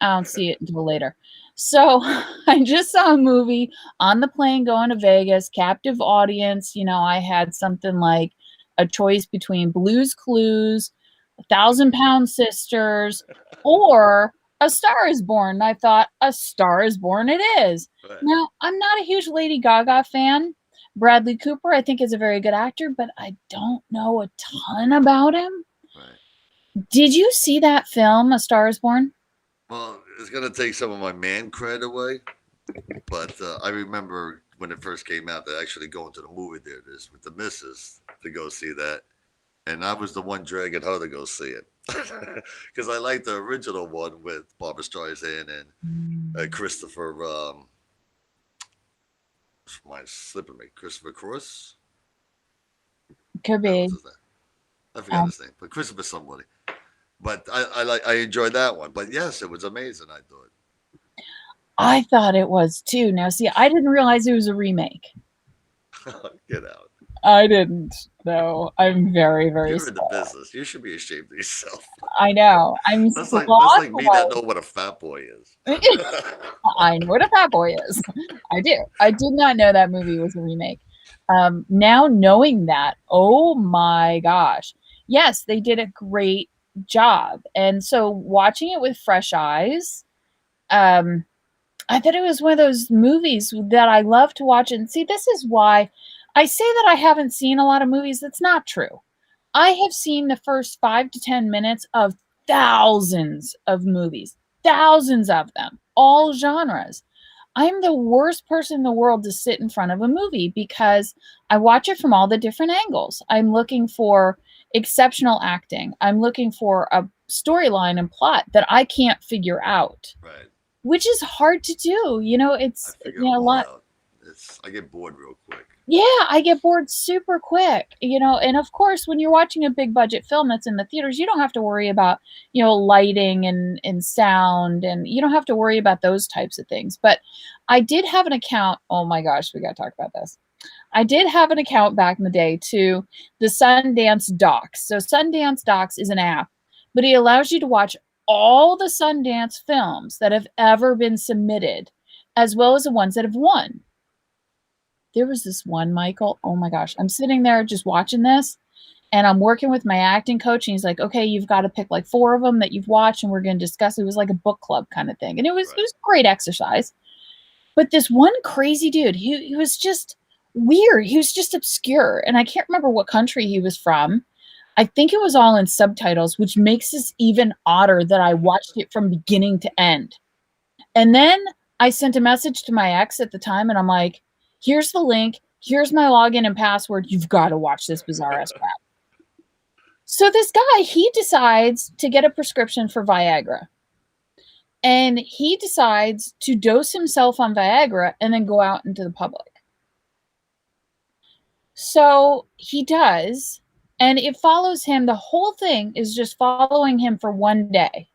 S1: I don't see it until later. So I just saw a movie on the plane going to Vegas, captive audience. I had something like a choice between Blue's Clues, A Thousand Pound Sisters, or A Star is Born. And I thought, A Star is Born it is.
S2: Right.
S1: Now, I'm not a huge Lady Gaga fan. Bradley Cooper, I think, is a very good actor, but I don't know a ton about him.
S2: Right.
S1: Did you see that film, A Star is Born?
S2: Well, it's gonna take some of my man cred away, but I remember when it first came out, they actually going to the movie theaters with the missus to go see that, and I was the one dragging her to go see it because I like the original one with Barbara Streisand and Christopher. Mine's slipping me. Christopher Cross.
S1: Could
S2: That
S1: be.
S2: was his name. I forgot his name, but Christopher somebody. But I enjoyed that one. But yes, it was amazing. I thought.
S1: I thought it was too. Now, see, I didn't realize it was a remake.
S2: Get out.
S1: I didn't. No, I'm very, very
S2: You're in the
S1: sorry.
S2: business. You should be ashamed of yourself.
S1: I know. I'm
S2: That's like me
S1: slothful.
S2: that know what a fat boy is.
S1: I know what a fat boy is. I do. I did not know that movie was a remake. Now knowing that, oh my gosh. Yes, they did a great job. And so watching it with fresh eyes, um, I thought it was one of those movies that I love to watch. And see, this is why I say that I haven't seen a lot of movies. That's not true. I have seen the first 5 to 10 minutes of thousands of movies, thousands of them, all genres. I'm the worst person in the world to sit in front of a movie because I watch it from all the different angles. I'm looking for exceptional acting. I'm looking for a storyline and plot that I can't figure out,
S2: Right.
S1: which is hard to do.
S2: I
S1: It's
S2: figure them
S1: a
S2: all
S1: lot.
S2: out. I get bored real quick.
S1: Yeah, I get bored super quick, and of course, when you're watching a big budget film that's in the theaters, you don't have to worry about, lighting and sound, and you don't have to worry about those types of things. But I did have an account. Oh my gosh, we got to talk about this. I did have an account back in the day to the Sundance Docs. So Sundance Docs is an app, but it allows you to watch all the Sundance films that have ever been submitted, as well as the ones that have won. There was this one, Michael. Oh my gosh. I'm sitting there just watching this and I'm working with my acting coach. And he's like, okay, you've got to pick like four of them that you've watched and we're going to discuss. It was like a book club kind of thing. And it
S2: Right.
S1: was great exercise. But this one crazy dude, he was just weird. He was just obscure. And I can't remember what country he was from. I think it was all in subtitles, which makes this even odder that I watched it from beginning to end. And then I sent a message to my ex at the time and I'm like, here's the link. Here's my login and password. You've got to watch this bizarre ass crap. So this guy, he decides to get a prescription for Viagra. And he decides to dose himself on Viagra and then go out into the public. So he does. And it follows him. The whole thing is just following him for one day.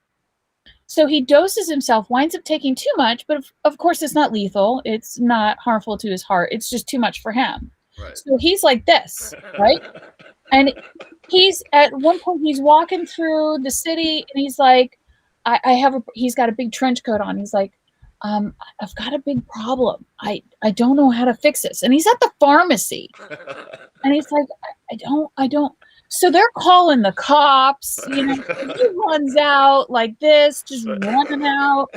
S1: So he doses himself, winds up taking too much, but of course it's not lethal. It's not harmful to his heart. It's just too much for him.
S2: Right.
S1: So he's like this, right? And he's at one point he's walking through the city and he's like, he's got a big trench coat on. He's like, I've got a big problem. I don't know how to fix this. And he's at the pharmacy. And he's like, I don't. So they're calling the cops. You know, he runs out like this, just running out.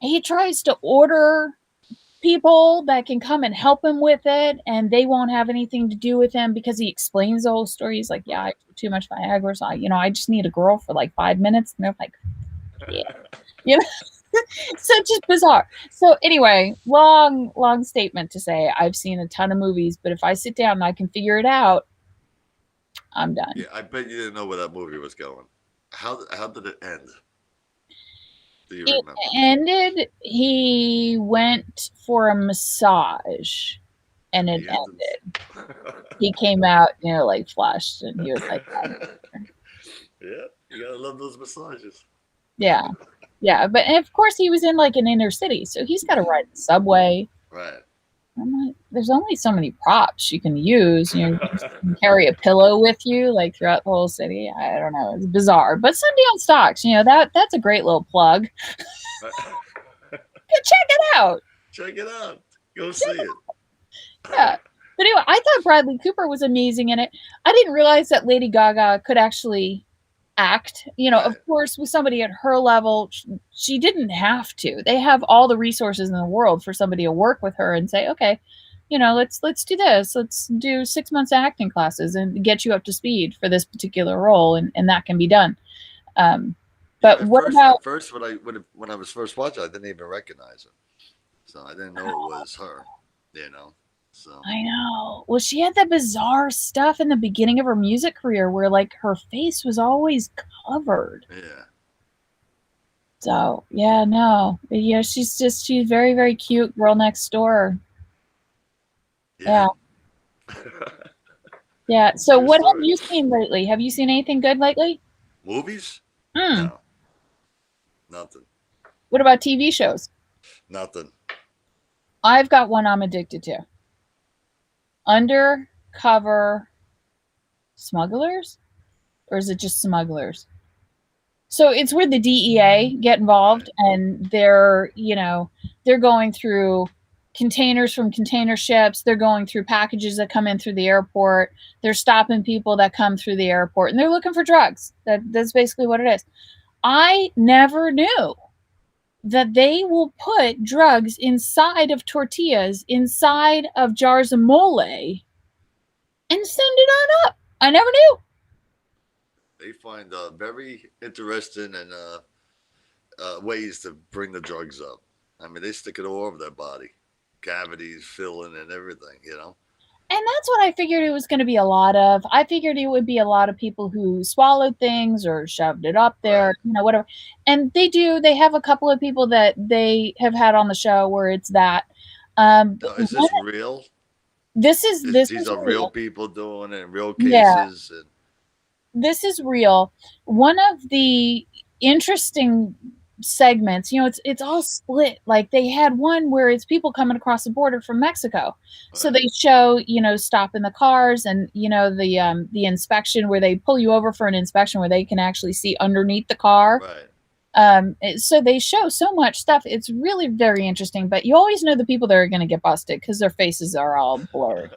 S1: He tries to order people that can come and help him with it, and they won't have anything to do with him because he explains the whole story. He's like, "Yeah, I took too much Viagra, so I just need a girl for like 5 minutes." And they're like, "Yeah," you know. So it's just bizarre. So anyway, long statement to say I've seen a ton of movies, but if I sit down and I can figure it out, I'm done.
S2: Yeah, I bet you didn't know where that movie was going. How did it end? Do you
S1: It
S2: remember?
S1: ended. He went for a massage, and it
S2: The ending.
S1: ended. He came out, like flushed, and he was like,
S2: Yeah, you gotta love those massages.
S1: "Yeah, yeah." But and of course, he was in like an inner city, so he's got to ride the subway.
S2: Right.
S1: I'm like, there's only so many props you can use. You can carry a pillow with you like throughout the whole city. I don't know. It's bizarre. But Sunday on Stocks, that's a great little plug. Check it out.
S2: Check it out. Go see it.
S1: Yeah. But anyway, I thought Bradley Cooper was amazing in it. I didn't realize that Lady Gaga could actually act. Of
S2: Right.
S1: course, with somebody at her level, she didn't have to. They have all the resources in the world for somebody to work with her and say, okay, let's do this. Let's do 6 months acting classes and get you up to speed for this particular role, and that can be done. Um,
S2: Yeah.
S1: but what about?
S2: At first, when I was first watching, I didn't even recognize her, so I didn't know it was her. You know. So.
S1: I know. Well, she had that bizarre stuff in the beginning of her music career where like her face was always covered.
S2: Yeah.
S1: So yeah, no, yeah, she's very, very cute girl next door.
S2: Yeah.
S1: Yeah, yeah. So
S2: True
S1: what have
S2: story.
S1: you seen lately? Have you seen anything good lately?
S2: Movies?
S1: Hmm.
S2: No. Nothing.
S1: What about TV shows?
S2: Nothing.
S1: I've got one I'm addicted to. Undercover smugglers, or is it just smugglers? So it's where the DEA get involved,
S2: Right.
S1: and they're going through containers from container ships. They're going through packages that come in through the airport. They're stopping people that come through the airport, and they're looking for drugs. That's basically what it is. I never knew that they will put drugs inside of tortillas, inside of jars of mole, and send it on up. I never knew.
S2: They find very interesting and ways to bring the drugs up. I mean, they stick it all over their body, cavities, filling, and everything.
S1: And that's what I figured it was going to be a lot of. I figured it would be a lot of people who swallowed things or shoved it up there,
S2: Right.
S1: whatever. And they do. They have a couple of people that they have had on the show where it's that.
S2: Now, is this real?
S1: This
S2: These
S1: is
S2: are real
S1: real.
S2: people doing it, real
S1: Yeah,
S2: cases, and
S1: this is real. One of the interesting segments, it's all split. Like they had one where it's people coming across the border from Mexico. So
S2: right,
S1: they show, stopping the cars and the inspection where they pull you over for an inspection where they can actually see underneath the car.
S2: right.
S1: So they show so much stuff. It's really very interesting, but you always know the people that are going to get busted because their faces are all blurred.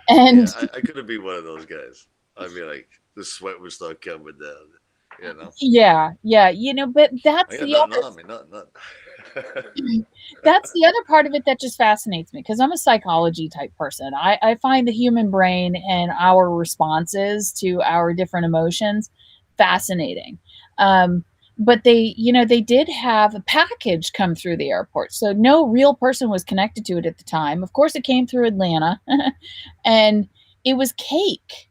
S1: And
S2: Yeah, I couldn't be one of those guys. I'd be like, the sweat would start coming down.
S1: yeah, yeah, but
S2: I
S1: that's
S2: got
S1: the
S2: nothing
S1: other
S2: on me, nothing.
S1: that's the other part of it that just fascinates me because I'm a psychology type person. I find the human brain and our responses to our different emotions fascinating. But they did have a package come through the airport. So no real person was connected to it at the time. Of course, it came through Atlanta and it was cake.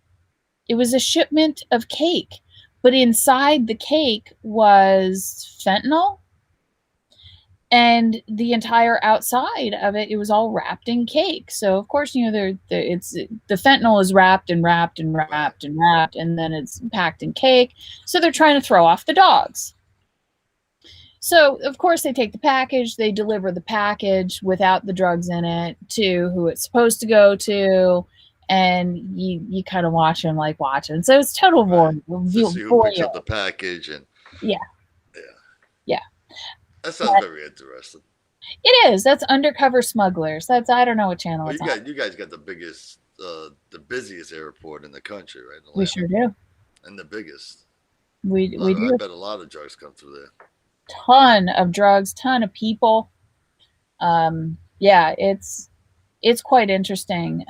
S1: It was a shipment of cake. But inside the cake was fentanyl, and the entire outside of it was all wrapped in cake. So of course, it's the fentanyl is wrapped and wrapped and
S2: Right.
S1: wrapped and wrapped, and then it's packed in cake. So they're trying to throw off the dogs. So of course they take the package, they deliver the package without the drugs in it to who it's supposed to go to, and you kind of watch them like watching. So it's total
S2: Right. To see who picks up
S1: voyeur.
S2: the package, and
S1: Yeah,
S2: yeah,
S1: yeah.
S2: that sounds very interesting.
S1: It is. That's Undercover Smugglers. I don't know what channel
S2: Well,
S1: it's on.
S2: you guys got the biggest the busiest airport in the country, right?
S1: We
S2: Atlanta,
S1: sure do.
S2: and the biggest.
S1: We
S2: I
S1: do.
S2: bet a lot of drugs come through there.
S1: Ton of drugs, ton of people. Yeah, it's quite interesting.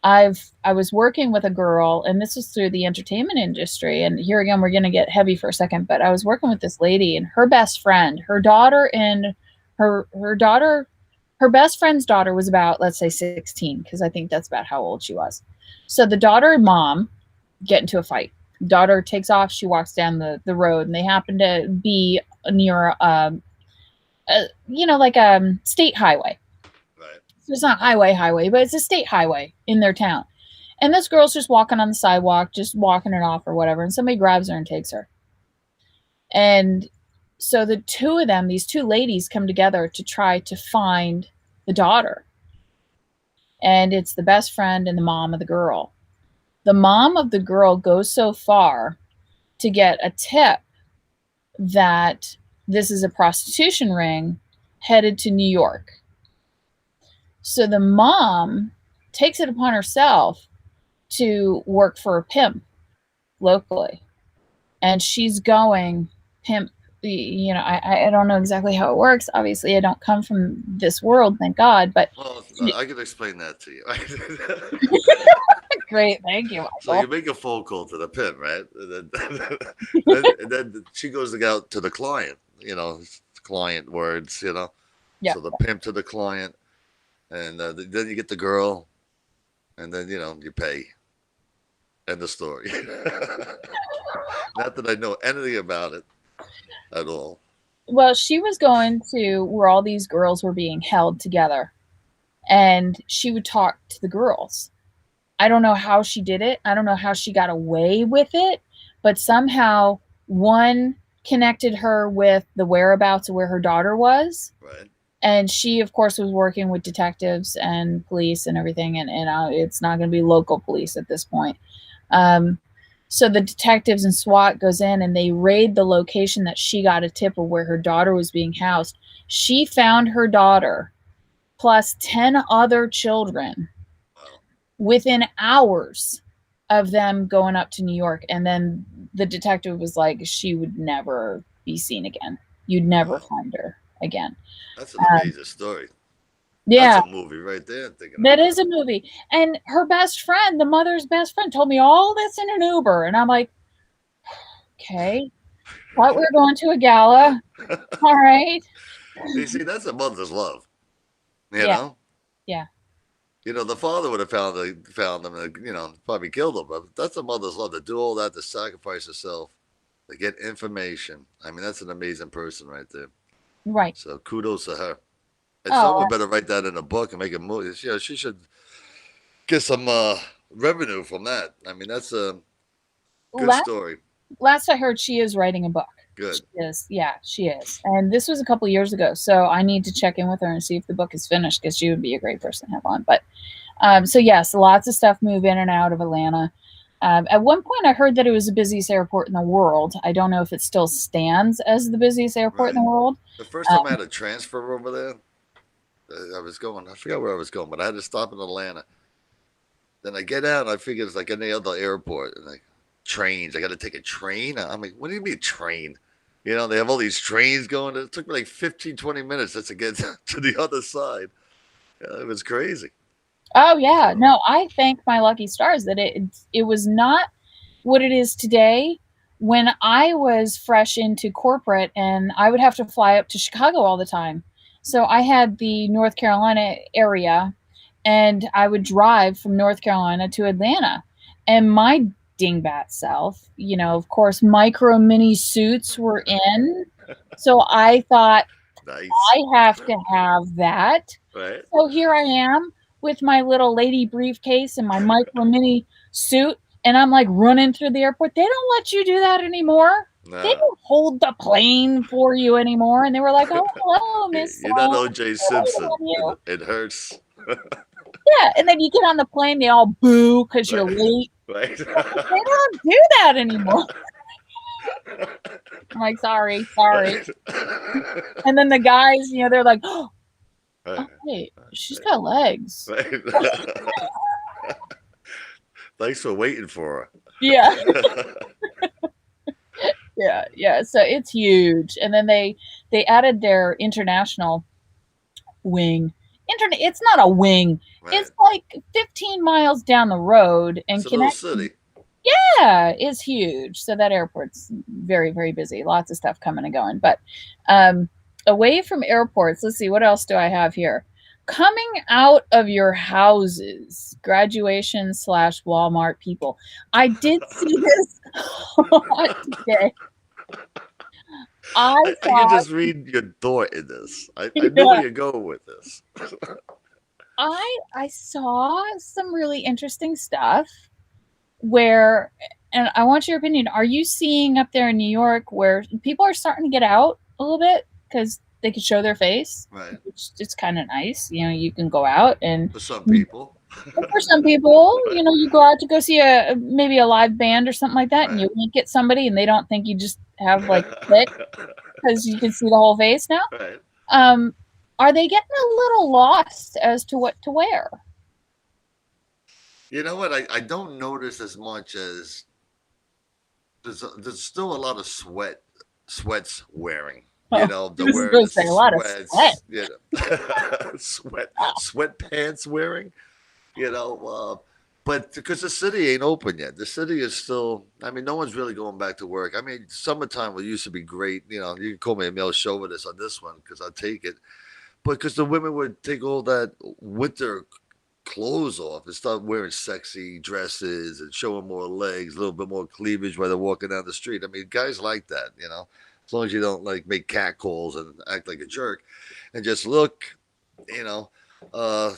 S1: I was working with a girl, and this was through the entertainment industry. And here again, we're going to get heavy for a second, but I was working with this lady and her best friend, her daughter, and her daughter, her best friend's daughter was about, let's say, 16, because I think that's about how old she was. So the daughter and mom get into a fight. Daughter takes off. She walks down the road, and they happen to be near, like a state highway.
S2: Right.
S1: So it's not highway, but it's a state highway in their town. And this girl's just walking on the sidewalk, just walking it off or whatever, and somebody grabs her and takes her. And so the two of them, these two ladies, come together to try to find the daughter. And it's the best friend and the mom of the girl. The mom of the girl goes so far to get a tip that this is a prostitution ring headed to New York. So the mom takes it upon herself to work for a pimp locally. And she's going pimp. I don't know exactly how it works. Obviously, I don't come from this world, thank God. But
S2: Well, I can explain that to you.
S1: great, thank you,
S2: So you
S1: Michael.
S2: make a phone call to the pimp, right? And then she goes to go out to the client. Client words.
S1: Yeah.
S2: So the pimp to the client, and then you get the girl, and then you pay. End the story. Not that I know anything about it at all.
S1: Well, she was going to where all these girls were being held together, and she would talk to the girls. I don't know how she did it. I don't know how she got away with it, but somehow one connected her with the whereabouts of where her daughter was.
S2: Right.
S1: And she, of course, was working with detectives and police and everything. And it's not going to be local police at this point. Um, so the detectives and SWAT goes in and they raid the location that she got a tip of where her daughter was being housed. She found her daughter plus 10 other children within hours of them going up to New York. And then the detective was like, she would never be seen again. You'd never find her again.
S2: That's an amazing story.
S1: Yeah.
S2: That's a movie right there.
S1: That is a movie. And her best friend, the mother's best friend, told me all this in an Uber. And I'm like, okay. Thought we were going to a gala. All right.
S2: You see, that's a mother's love. You
S1: Yeah.
S2: know?
S1: Yeah.
S2: The father would have found them and, probably killed them. But that's a mother's love to do all that, to sacrifice herself, to get information. I mean, that's an amazing person right there.
S1: Right.
S2: So kudos to her. And
S1: Oh,
S2: someone better write that in a book and make a movie. She should get some revenue from that. I mean, that's a good story.
S1: last I heard, she is writing a book.
S2: Good.
S1: She is. Yeah, she is. And this was a couple years ago. So I need to check in with her and see if the book is finished because she would be a great person to have on. But so, yes, lots of stuff move in and out of Atlanta. At one point, I heard that it was the busiest airport in the world. I don't know if it still stands as the busiest airport in the world.
S2: The first time I had a transfer over there, I forgot where I was going, but I had to stop in Atlanta. Then I get out and I figure it's like any other airport. And like trains, I got to take a train. I'm like, what do you mean train? They have all these trains going. It took me like 15, 20 minutes just to get to the other side. Yeah, it was crazy.
S1: Oh yeah, no, I thank my lucky stars that it was not what it is today. When I was fresh into corporate and I would have to fly up to Chicago all the time. So I had the North Carolina area and I would drive from North Carolina to Atlanta. And my dingbat self, of course, micro mini suits were in. So I thought,
S2: nice.
S1: I have to have that.
S2: Right.
S1: So here I am with my little lady briefcase and my micro mini suit, and I'm like running through the airport. They don't let you do that anymore.
S2: Nah.
S1: They don't hold the plane for you anymore. And they were like, "Oh, hello, Miss."
S2: You're not O.J. Simpson. It hurts.
S1: Yeah, and then you get on the plane, they all boo because you're late.
S2: Right.
S1: They don't do that anymore. I'm like, sorry. And then the guys, they're like, oh, wait, she's got legs.
S2: Right. Thanks for waiting for
S1: Yeah.
S2: her.
S1: Yeah. So it's huge. And then they added their international wing. Internet, it's not a wing.
S2: Right.
S1: It's like 15 miles down the road and
S2: It's a little
S1: connecting.
S2: city.
S1: Yeah, is huge. So that airport's very, very busy. Lots of stuff coming and going. But um, away from airports, let's see, what else do I have here? Coming out of your houses, graduation slash Walmart people. I did see this today. I
S2: I can
S1: saw,
S2: just read your thought in this. I knew where
S1: yeah,
S2: you're going with this.
S1: I saw some really interesting stuff where, and I want your opinion. Are you seeing up there in New York where people are starting to get out a little bit because they can show their face,
S2: Right.
S1: which is kind of nice. You know, you can go out and
S2: For some people.
S1: for some people,
S2: Right.
S1: you know, you go out to go see a maybe a live band or something like that, and
S2: Right.
S1: you wink at somebody and they don't think you just have like click because you can see the whole face now.
S2: Right.
S1: Um, are they getting a little lost as to what to wear?
S2: You know what? I don't notice as much as there's still a lot of sweats wearing. You
S1: Oh,
S2: know,
S1: I
S2: they're
S1: was
S2: wearing
S1: going
S2: the
S1: to say a lot of sweat.
S2: sweats. You know, sweatpants wearing. You know, but because the city ain't open yet, the city is still. I mean, no one's really going back to work. I mean, summertime used to be great. You know, you can call me a male chauvinist on this one because I take it. But because the women would take all that winter clothes off and start wearing sexy dresses and showing more legs, a little bit more cleavage while they're walking down the street. I mean, guys like that, you know, as long as you don't like make cat calls and act like a jerk and just look, you know. Uh,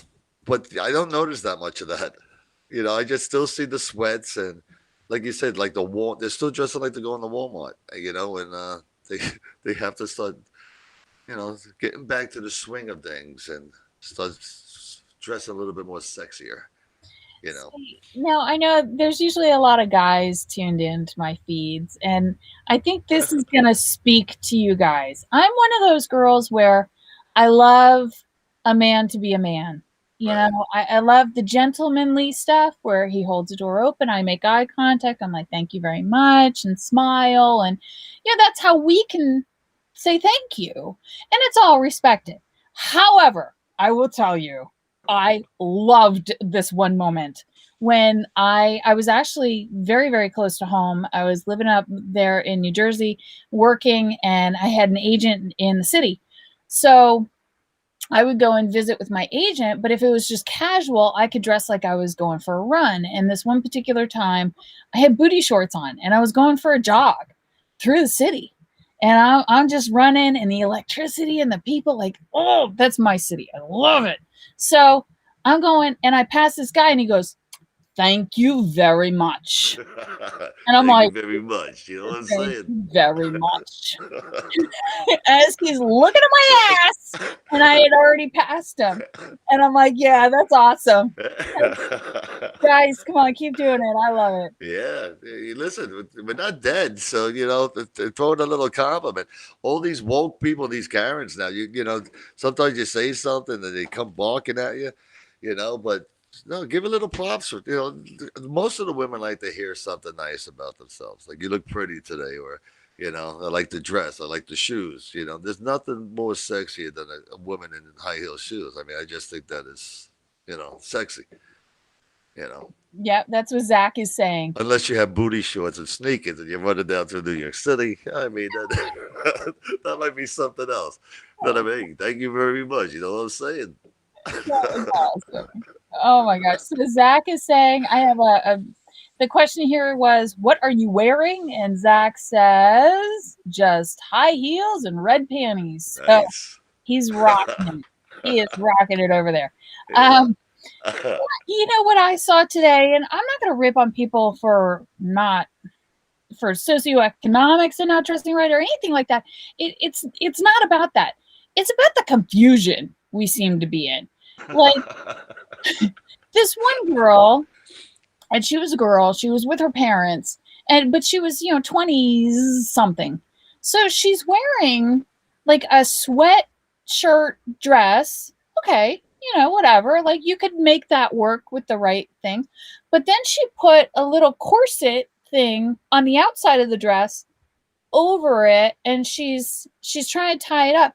S2: but I don't notice that much of that. You know, I just still see the sweats and, like you said, like the wall. They're still dressing like they're going to Walmart, you know, and they they have to start, you know, getting back to the swing of things and start dressing a little bit more sexier, you know.
S1: Now, I know there's usually a lot of guys tuned in to my feeds, and I think this is going to speak to you guys. I'm one of those girls where I love a man to be a man. You know,
S2: Right.
S1: I love the gentlemanly stuff where he holds the door open, I make eye contact, I'm like, thank you very much, and smile. And, you know, that's how we can say thank you. And it's all respected. However, I will tell you, I loved this one moment when I was actually very, very close to home. I was living up there in New Jersey working, and I had an agent in the city. So I would go and visit with my agent, but if it was just casual, I could dress like I was going for a run. And this one particular time, I had booty shorts on and I was going for a jog through the city. And I'm just running, and the electricity and the people, like, oh, that's my city. I love it. So I'm going, and I pass this guy, and he goes, thank you very much. And I'm
S2: Thank you
S1: like,
S2: very much. You know what I'm
S1: thank
S2: saying?
S1: you very much. As he's looking at my ass, and I had already passed him. And I'm like, yeah, that's awesome. Guys, come on, keep doing it. I love it.
S2: Yeah, listen, we're not dead, so you know, throw in a little compliment. All these woke people, these Karens now, you know, sometimes you say something and they come barking at you, you know, but no, give a little props for, you know, most of the women like to hear something nice about themselves, like you look pretty today, or you know, I like the dress, I like the shoes. You know, there's nothing more sexy than a woman in high heel shoes. I mean, I just think that is, you know, sexy. You know.
S1: Yep, that's what Zach is saying.
S2: Unless you have booty shorts and sneakers and you're running down through New York City, I mean that that might be something else. But I mean, thank you very much. You know what I'm saying?
S1: That was awesome. Oh my gosh. So Zach is saying, I have the question here was, what are you wearing? And Zach says, just high heels and red panties. So
S2: Nice.
S1: he's rocking it. He is rocking it over there.
S2: Yeah.
S1: You know what I saw today, and I'm not going to rip on people for not for socioeconomics and not dressing right or anything like that. It's not about that. It's about the confusion we seem to be in. Like this one girl, and she was a girl. She was with her parents, and but she was 20s something. So she's wearing like a sweatshirt dress. Okay, whatever. Like you could make that work with the right thing. But then she put a little corset thing on the outside of the dress over it, and she's trying to tie it up.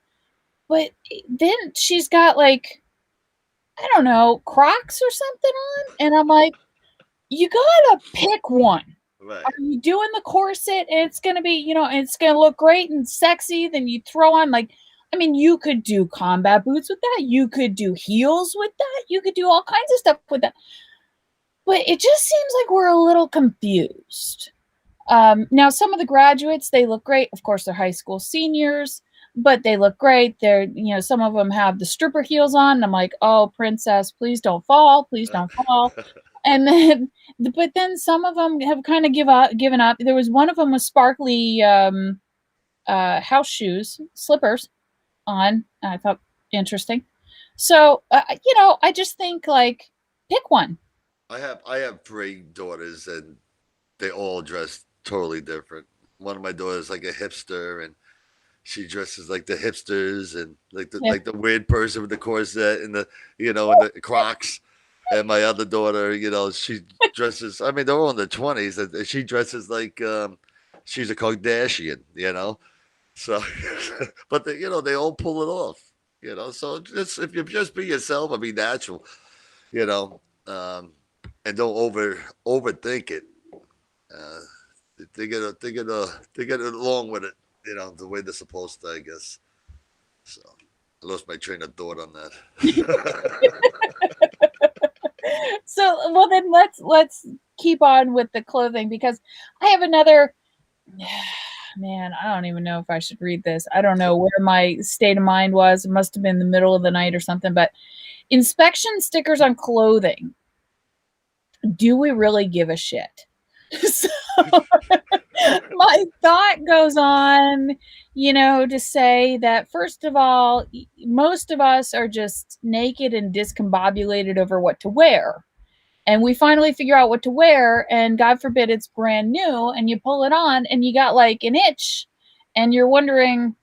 S1: But then she's got like, I don't know, Crocs or something on, and I'm like, you gotta pick one. Are
S2: Right.
S1: you doing the corset and it's gonna be, it's gonna look great and sexy? Then you throw on like, I mean, you could do combat boots with that. You could do heels with that. You could do all kinds of stuff with that. But it just seems like we're a little confused. Now, some of the graduates, they look great. Of course, they're high school seniors, but they look great. Some of them have the stripper heels on. And I'm like, oh, princess, please don't fall. Please don't fall. And then, but then some of them have kind of given up. There was one of them with sparkly house shoes, slippers on. I thought interesting. So, I just think like pick one.
S2: I have three daughters, and they all dress totally different. One of my daughters like a hipster, and she dresses like the hipsters, and
S1: Yeah.
S2: like the weird person with the corset and and the Crocs. And my other daughter, she dresses. I mean, they're all in their 20s, and she dresses like she's a Kardashian. So, but they all pull it off. So just if you just be yourself and be natural, you know, um, and don't overthink it. Uh, they get along with it, the way they're supposed to, I guess. So I lost my train of thought on that.
S1: So, well, then let's keep on with the clothing because I have another. Man, I don't even know if I should read this. I don't know where my state of mind was. It must have been the middle of the night or something. But inspection stickers on clothing. Do we really give a shit? So my thought goes on, to say that first of all, most of us are just naked and discombobulated over what to wear. And we finally figure out what to wear, and God forbid it's brand new, and you pull it on and you got like an itch, and you're wondering,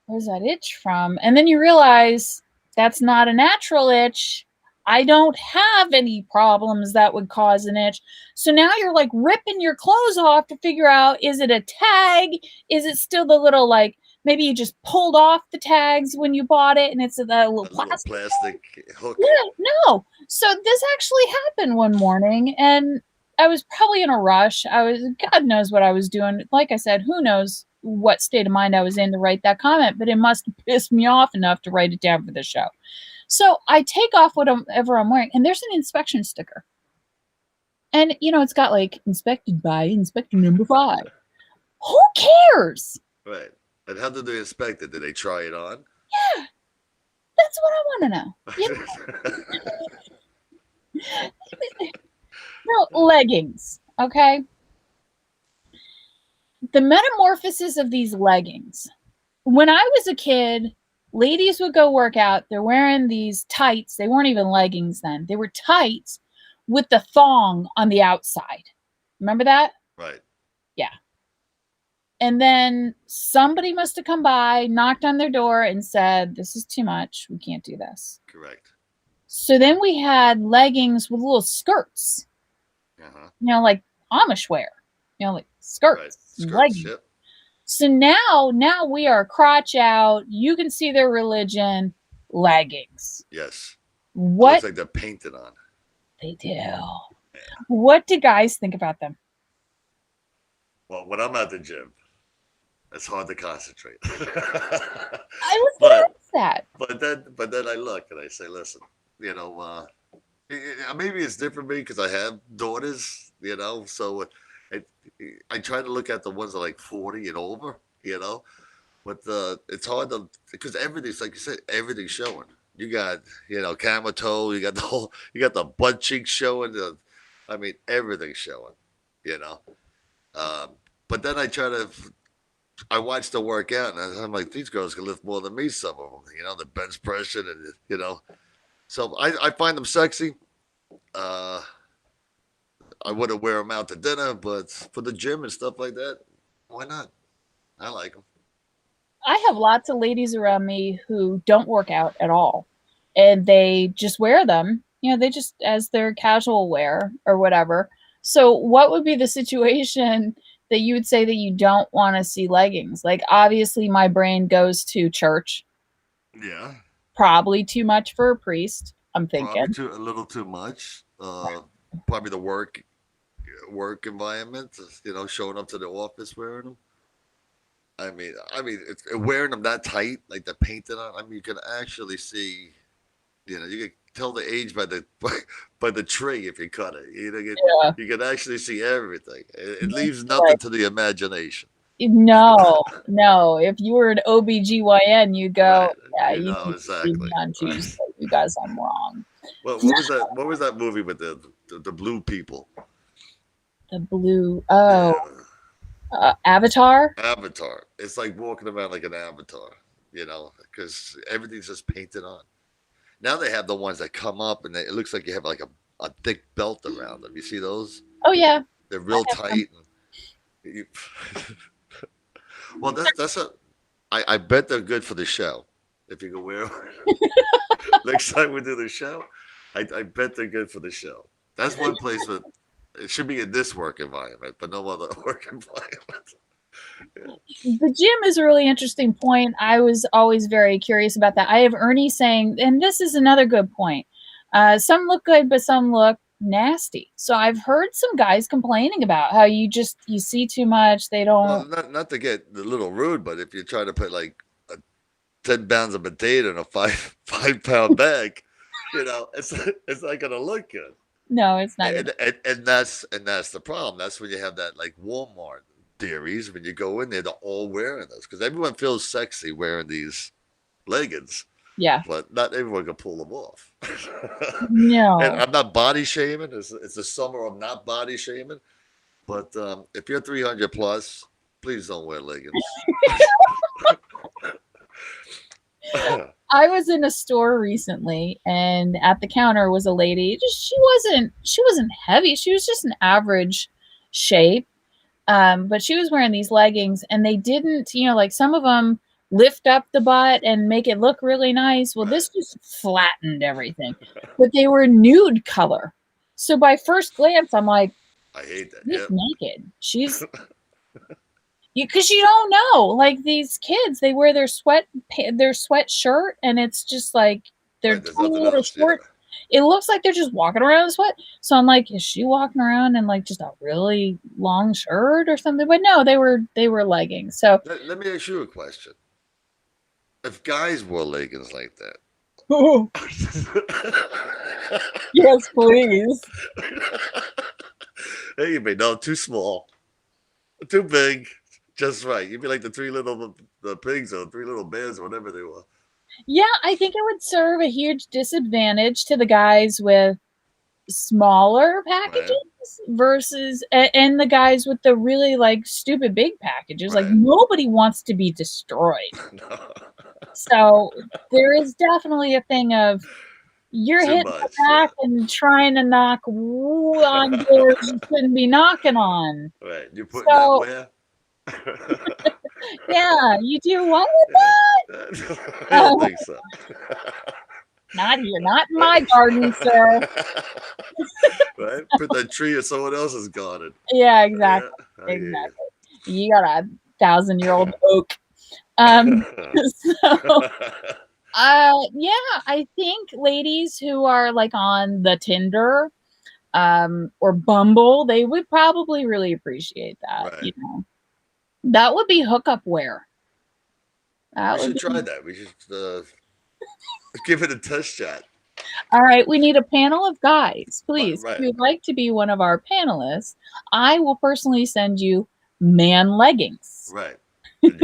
S1: where's that itch from? And then you realize that's not a natural itch. I don't have any problems that would cause an itch. So now you're like ripping your clothes off to figure out, is it a tag? Is it still the little like, maybe you just pulled off the tags when you bought it and it's a little
S2: A little
S1: plastic?
S2: plastic hook.
S1: Yeah, no. So this actually happened one morning, and I was probably in a rush. God knows what I was doing. Like I said, who knows what state of mind I was in to write that comment, but it must have pissed me off enough to write it down for the show. So I take off whatever I'm wearing, and there's an inspection sticker. And, it's got like inspected by inspector number 5. Who cares?
S2: Right. And how did they inspect it? Did they try it on?
S1: Yeah, that's what I want to know. No, leggings, okay? The metamorphosis of these leggings. When I was a kid, ladies would go work out. They're wearing these tights. They weren't even leggings then. They were tights with the thong on the outside. Remember that?
S2: Right.
S1: Yeah. And then somebody must have come by, knocked on their door, and said, this is too much. We can't do this.
S2: Correct.
S1: So then we had leggings with little skirts,
S2: Uh-huh.
S1: like Amish wear, like
S2: Right.
S1: skirts,
S2: Skirts.
S1: leggings.
S2: Yep.
S1: So now we are crotch out. You can see their religion, leggings.
S2: Yes.
S1: What
S2: Looks like they're painted on.
S1: they do. What do guys think about them?
S2: Well, when I'm at the gym, it's hard to concentrate.
S1: I was gonna
S2: but
S1: ask that.
S2: but then I look and I say, listen, maybe it's different for me because I have daughters, so it, I try to look at the ones that are like 40 and over, but it's hard to because everything's like you said, everything's showing. You got camel toe, you got you got the butt cheeks showing. I mean, everything's showing, you know. Um, but then I watch the workout, and I'm like, these girls can lift more than me. Some of them, the bench pressing, and so I find them sexy. Uh, I wouldn't wear them out to dinner, but for the gym and stuff like that, why not? I like them.
S1: I have lots of ladies around me who don't work out at all. and they just wear them. They just as their casual wear or whatever. So, what would be the situation that you would say that you don't want to see leggings? Like, obviously, my brain goes to church.
S2: Yeah,
S1: Probably too much for a priest, I'm
S2: probably
S1: thinking.
S2: a little too much. Probably the work environment. Showing up to the office wearing them. It's wearing them that tight, like they're painted on. I mean, you can actually see. You can tell the age by the by the tree if you cut it.
S1: Yeah.
S2: You can actually see everything. It leaves
S1: Like,
S2: nothing to the imagination.
S1: no, no. If you were an OBGYN, you
S2: Right.
S1: go, yeah, you need to see me
S2: Exactly.
S1: on Tuesday. You guys, I'm wrong.
S2: What was that? What was that movie with the blue people?
S1: The blue,
S2: Yeah.
S1: Avatar.
S2: Avatar. It's like walking around like an avatar, because everything's just painted on. Now they have the ones that come up and it looks like you have like a thick belt around them. You see those?
S1: Oh yeah,
S2: They're real
S1: um,
S2: tight. You, well, that's a. I bet they're good for the show. If you can wear them next time we do the show, I bet they're good for the show. That's one place that it should be in this work environment, but no other work environment.
S1: the gym is a really interesting point. I was always very curious about that. I have Ernie saying, and this is another good point. Some look good, but some look nasty. So I've heard some guys complaining about how you see too much. They
S2: Well,
S1: don't.
S2: not to get a little rude, but if you try to put like 10 pounds of potato in a five pound bag, it's not gonna look good.
S1: No, it's not good.
S2: And that's the problem. That's when you have that like Walmart theories when you go in there, they're all wearing those because everyone feels sexy wearing these leggings,
S1: Yeah.
S2: but not everyone can pull them off. And
S1: No.
S2: I'm not body shaming. It's the summer of not body shaming. But if you're 300 plus, please don't wear leggings.
S1: I was in a store recently, and at the counter was a lady. She wasn't heavy. She was just an average shape. But she was wearing these leggings, and they didn't, like some of them lift up the butt and make it look really nice. Well,
S2: Right.
S1: this just flattened everything. But they were nude color. So by first glance, I'm like,
S2: I hate that.
S1: she's
S2: Yep.
S1: naked. She's because you don't know. Like these kids, they wear their sweatshirt, and it's just like their
S2: Right. There's
S1: tiny
S2: nothing
S1: little
S2: else. Yeah.
S1: short. It looks like they're just walking around in sweat. So I'm like, is she walking around in like just a really long shirt or something? But no, they were leggings. So
S2: Let me ask you a question. If guys wore leggings like that,
S1: yes, please.
S2: hey, you may no too small, too big, just right. You'd be like the three little the pigs or three little bears or whatever they were.
S1: Yeah, I think it would serve a huge disadvantage to the guys with smaller packages
S2: Right.
S1: versus and the guys with the really like stupid big packages. Like
S2: Right.
S1: nobody wants to be destroyed.
S2: No.
S1: So there is definitely a thing of you're
S2: Too
S1: hitting the
S2: much.
S1: back and trying to knock on doors you shouldn't be knocking on.
S2: Right. You're putting that
S1: So
S2: where?
S1: yeah, you do what with
S2: I
S1: that?
S2: don't think so.
S1: Not here, not in my garden, sir.
S2: Right? Put that tree in someone else's garden.
S1: Yeah,
S2: Yeah.
S1: exactly.
S2: I hear
S1: Exactly. You got a 1,000-year-old oak.
S2: you.
S1: So yeah, I think ladies who are like on the Tinder, or Bumble, they would probably really appreciate that.
S2: Right.
S1: That would be hookup wear.
S2: We
S1: That would
S2: should
S1: be
S2: try that. We should give it a test shot.
S1: all right. We need a panel of guys, please. If
S2: Right.
S1: you'd like to be one of our panelists, I will personally send you man leggings.
S2: Right. And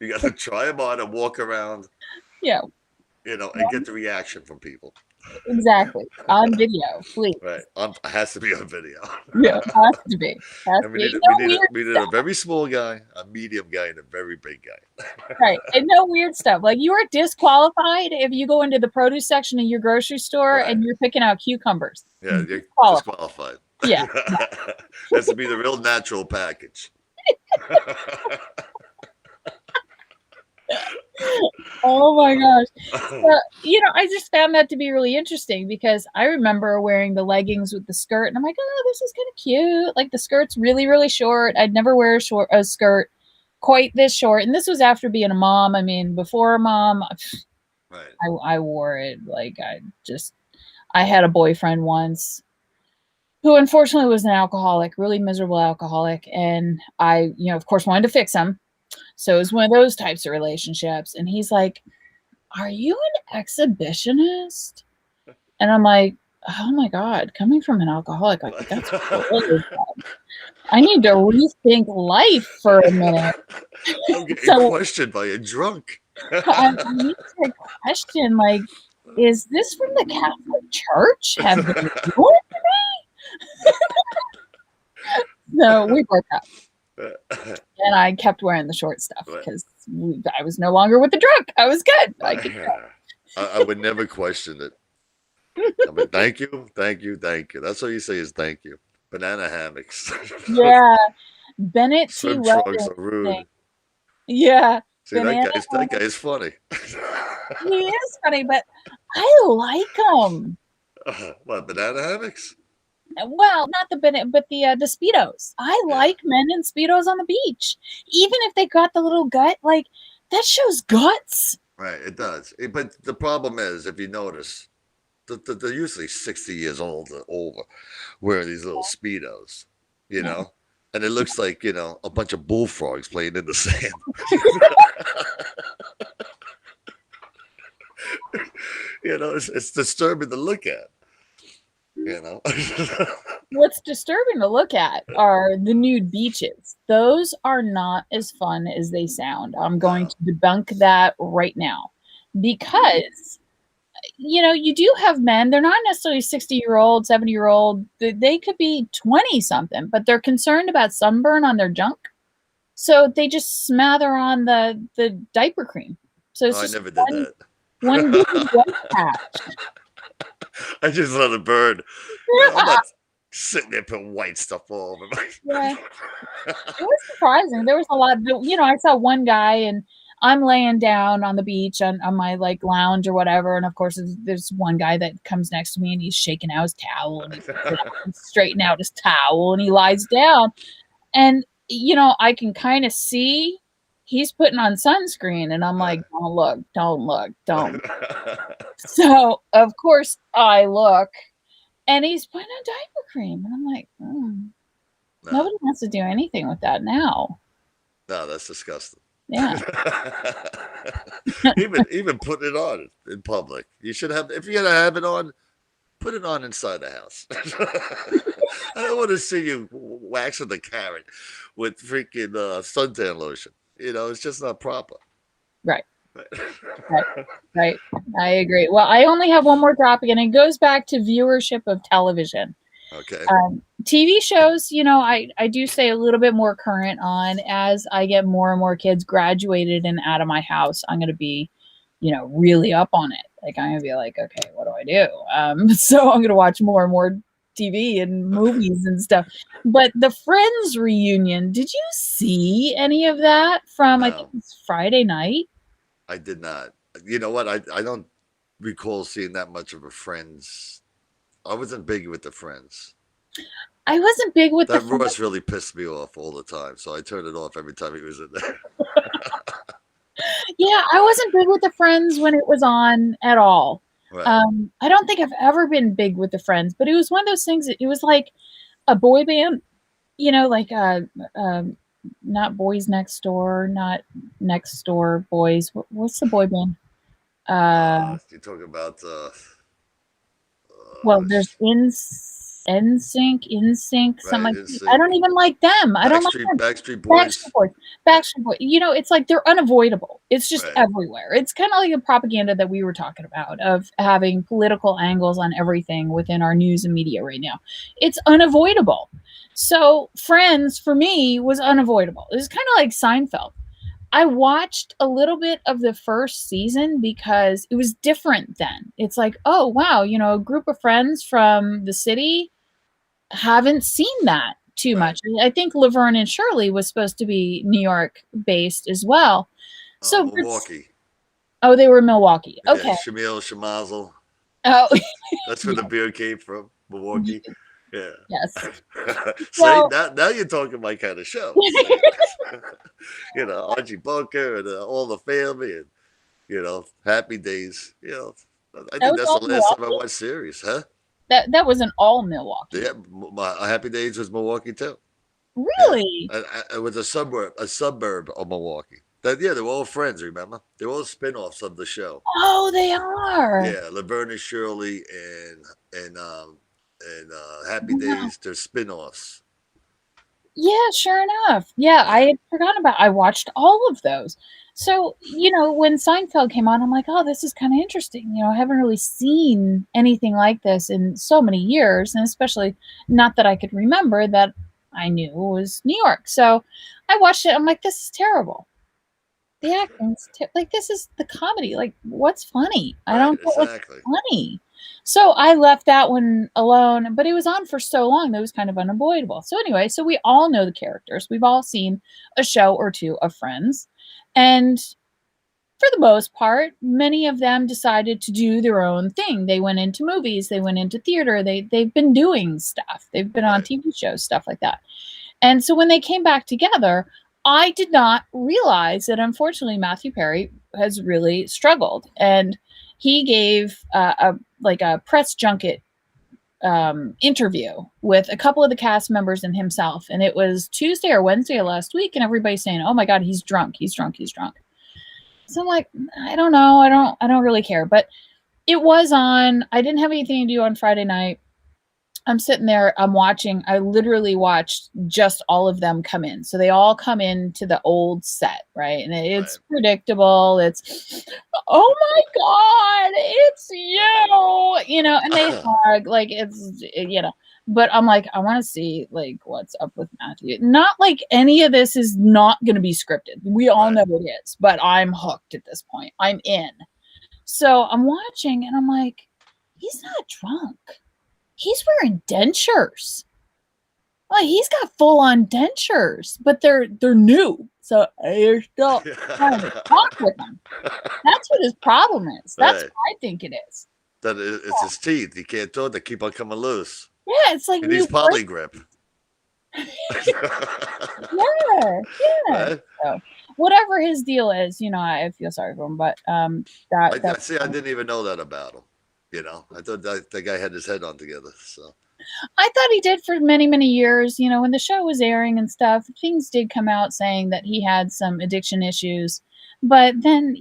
S2: you gotta try them on and walk around,
S1: Yeah,
S2: and get the reaction from people.
S1: exactly. On video, please.
S2: Right. It has to be on video.
S1: Yeah, has to be. Has to
S2: And we
S1: be.
S2: need
S1: No
S2: we need a,
S1: weird
S2: we need a
S1: stuff.
S2: very small guy, a medium guy, and a very big guy.
S1: Right. And no weird stuff. Like you are disqualified if you go into the produce section of your grocery store
S2: Right.
S1: and you're picking out cucumbers.
S2: Yeah, you're
S1: Disqualified.
S2: disqualified.
S1: Yeah.
S2: Has to be the real natural package.
S1: Oh my gosh. I just found that to be really interesting because I remember wearing the leggings with the skirt, and I'm like, oh, this is kind of cute. Like the skirt's really, really short. I'd never wear a skirt quite this short, and this was after being a mom. I mean, before a mom,
S2: Right.
S1: I wore it. Like I had a boyfriend once who unfortunately was an alcoholic, really miserable alcoholic, and I, of course, wanted to fix him. So it was one of those types of relationships, and he's like, are you an exhibitionist? And I'm like, oh my God, coming from an alcoholic, like that's really bad. I need to rethink life for a minute.
S2: I'm getting
S1: So
S2: questioned by a drunk.
S1: I need to question, like, is this from the Catholic Church? Have they ruined me? So we broke up. And I kept wearing the short stuff because I was no longer with the drunk. I was good.
S2: I would never question it. I mean, thank you, thank you, thank you. That's all you say is thank you. Banana hammocks.
S1: Yeah. Bennett T.
S2: Swim trunks
S1: Weldon.
S2: are rude.
S1: Yeah.
S2: See, that guy is funny.
S1: He is funny, but I like him.
S2: What, banana hammocks?
S1: Well, not the Bennett, but the Speedos. I like men in Speedos on the beach. Even if they got the little gut, like that shows guts.
S2: Right, it does. But the problem is, if you notice, they're usually 60 years old or over wearing these little Speedos, you know? And it looks like, a bunch of bullfrogs playing in the sand. It's disturbing to look at,
S1: What's disturbing to look at are the nude beaches. Those are not as fun as they sound. I'm going to debunk that right now because you do have men, they're not necessarily 60-year-old, 70-year-old, they could be 20 something, but they're concerned about sunburn on their junk. So they just smother on the diaper cream. So it's just
S2: I never did that.
S1: One big white patch.
S2: I just let it burn. I'm not sitting there putting white stuff all over my.
S1: Yeah. It was surprising. There was a lot. I saw one guy, and I'm laying down on the beach on my like lounge or whatever, and of course there's one guy that comes next to me, and he's shaking out his towel, and he's straightening out his towel, and he lies down, and I can kind of see he's putting on sunscreen, and I'm like, don't look. So of course I look, and he's putting on diaper cream, and I'm like, nobody wants to do anything with that now.
S2: No, that's disgusting.
S1: Yeah.
S2: even putting it on in public. You should have, if you're gonna have it on, put it on inside the house. I don't want to see you waxing the carrot with freaking suntan lotion. It's just not proper.
S1: Right. Right. I agree. Well, I only have one more topic, and it goes back to viewership of television.
S2: Okay.
S1: TV shows, I do stay a little bit more current on as I get more and more kids graduated and out of my house. I'm going to be, really up on it. Like, I'm going to be like, okay, what do I do? So I'm going to watch more and more TV and movies and stuff. But the Friends reunion, did you see any of that from, I think it's Friday night?
S2: I did not. You know what? I don't recall seeing that much of a Friends. I wasn't big with the Friends.
S1: I wasn't big with
S2: that. Ross really pissed me off all the time, so I turned it off every time he was in there.
S1: Yeah, I wasn't big with the Friends when it was on at all.
S2: Right.
S1: I don't think I've ever been big with the Friends, but it was one of those things. It was like a boy band, like not Boys Next Door, not Next Door Boys. What's the boy band?
S2: You're talking about.
S1: Well, there's NSYNC, something like that. I don't even like them. I don't like them.
S2: Backstreet Boys.
S1: Backstreet Boys. It's like they're unavoidable. It's just everywhere. It's kind of like the propaganda that we were talking about of having political angles on everything within our news and media right now. It's unavoidable. So Friends, for me, was unavoidable. It was kind of like Seinfeld. I watched a little bit of the first season because it was different then. It's like, oh, wow, a group of friends from the city, haven't seen that too much. I think Laverne and Shirley was supposed to be New York based as well.
S2: So Milwaukee.
S1: Oh, they were Milwaukee.
S2: Yeah,
S1: Okay.
S2: Shamil Shamazel.
S1: Oh,
S2: That's where the
S1: yeah.
S2: beer came from, Milwaukee. Yeah.
S1: Yes.
S2: See,
S1: So
S2: now you're talking my kind of show. See, Archie Bunker and all the family and Happy Days. I
S1: that
S2: think
S1: was
S2: that's the
S1: all
S2: last time I
S1: Milwaukee.
S2: watched series, huh?
S1: That wasn't all Milwaukee.
S2: Yeah, my Happy Days was Milwaukee too. Yeah,
S1: Really?
S2: it was a suburb of Milwaukee. Yeah, they were all friends. Remember, they were all spin-offs of the show.
S1: Oh, they are.
S2: Yeah, Laverne and Shirley and Happy
S1: Wow.
S2: Days. They're spin-offs.
S1: Yeah, sure enough. Yeah, I
S2: Yeah,
S1: had forgotten about. I watched all of those. So, when Seinfeld came on, I'm like, oh, this is kind of interesting. I haven't really seen anything like this in so many years, and especially not that I could remember that I knew was New York. So I watched it. I'm like, this is terrible. The acting's like this is the comedy. Like, what's funny? I
S2: right.
S1: don't get what's
S2: Exactly.
S1: funny. So I left that one alone, but it was on for so long that it was kind of unavoidable. So anyway, so we all know the characters. We've all seen a show or two of Friends, and for the most part, many of them decided to do their own thing. They went into movies, they went into theater, they've been doing stuff. They've been on
S2: Right.
S1: TV shows, stuff like that. And so when they came back together, I did not realize that unfortunately Matthew Perry has really struggled, and he gave a press junket interview with a couple of the cast members and himself, and it was Tuesday or Wednesday of last week, and everybody's saying, "Oh my God, he's drunk, he's drunk, he's drunk." So I'm like, I don't know, I don't really care, but it was on. I didn't have anything to do on Friday night. I'm sitting there, I'm watching. I literally watched just all of them come in. So they all come in to the old set, right? And it's
S2: Right.
S1: predictable. It's, oh my God, it's and they hug, like but I'm like, I want to see like what's up with Matthew. Not like any of this is not going to be scripted. We all
S2: Right.
S1: know it is, but I'm hooked at this point. I'm in. So I'm watching and I'm like, he's not drunk. He's wearing dentures. Like he's got full on dentures, but they're new. So you're still trying to talk with him. That's what his problem is. That's
S2: Right.
S1: what I think it is.
S2: It's his teeth. He can't talk. They keep on coming loose.
S1: Yeah, it's like
S2: He needs
S1: new
S2: polygrip.
S1: Yeah, yeah.
S2: Right?
S1: So whatever his deal is, I feel sorry for him, but
S2: I
S1: that's
S2: see. I didn't even know that about him. I thought that the guy had his head on together. So
S1: I thought he did for many, many years. When the show was airing and stuff, things did come out saying that he had some addiction issues. But then,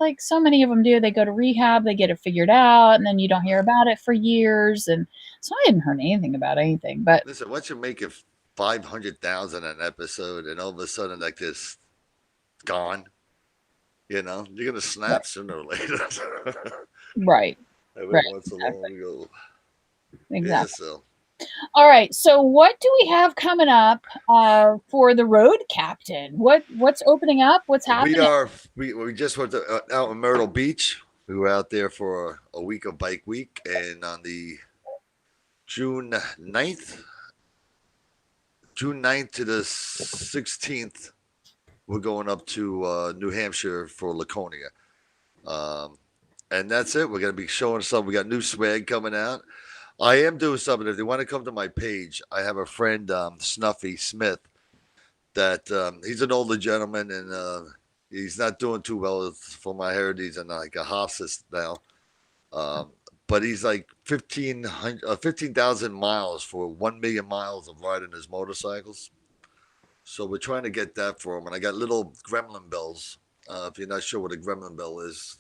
S1: like so many of them do, they go to rehab, they get it figured out, and then you don't hear about it for years. And so I hadn't heard anything about anything. But
S2: listen, once you make it 500,000 an episode, and all of a sudden like this gone, you're gonna
S1: right,
S2: snap sooner or later.
S1: right,
S2: Every
S1: right,
S2: once in a while,
S1: exactly,
S2: we go, yeah.
S1: exactly.
S2: So
S1: All right. So what do we have coming up for the road captain? What's opening up? What's
S2: we
S1: happening?
S2: are we just went out in Myrtle Beach. We were out there for a week of bike week, and on the June 9th, June 9th to the 16th, we're going up to New Hampshire for Laconia. Um, and that's it. We're going to be showing some. We got new swag coming out. I am doing something. If they want to come to my page, I have a friend, Snuffy Smith, that he's an older gentleman and he's not doing too well for my heritage. He's in like a hospice now. Um, but he's like 15,000 miles for 1 million miles of riding his motorcycles. So we're trying to get that for him. And I got little gremlin bells. If you're not sure what a gremlin bell is,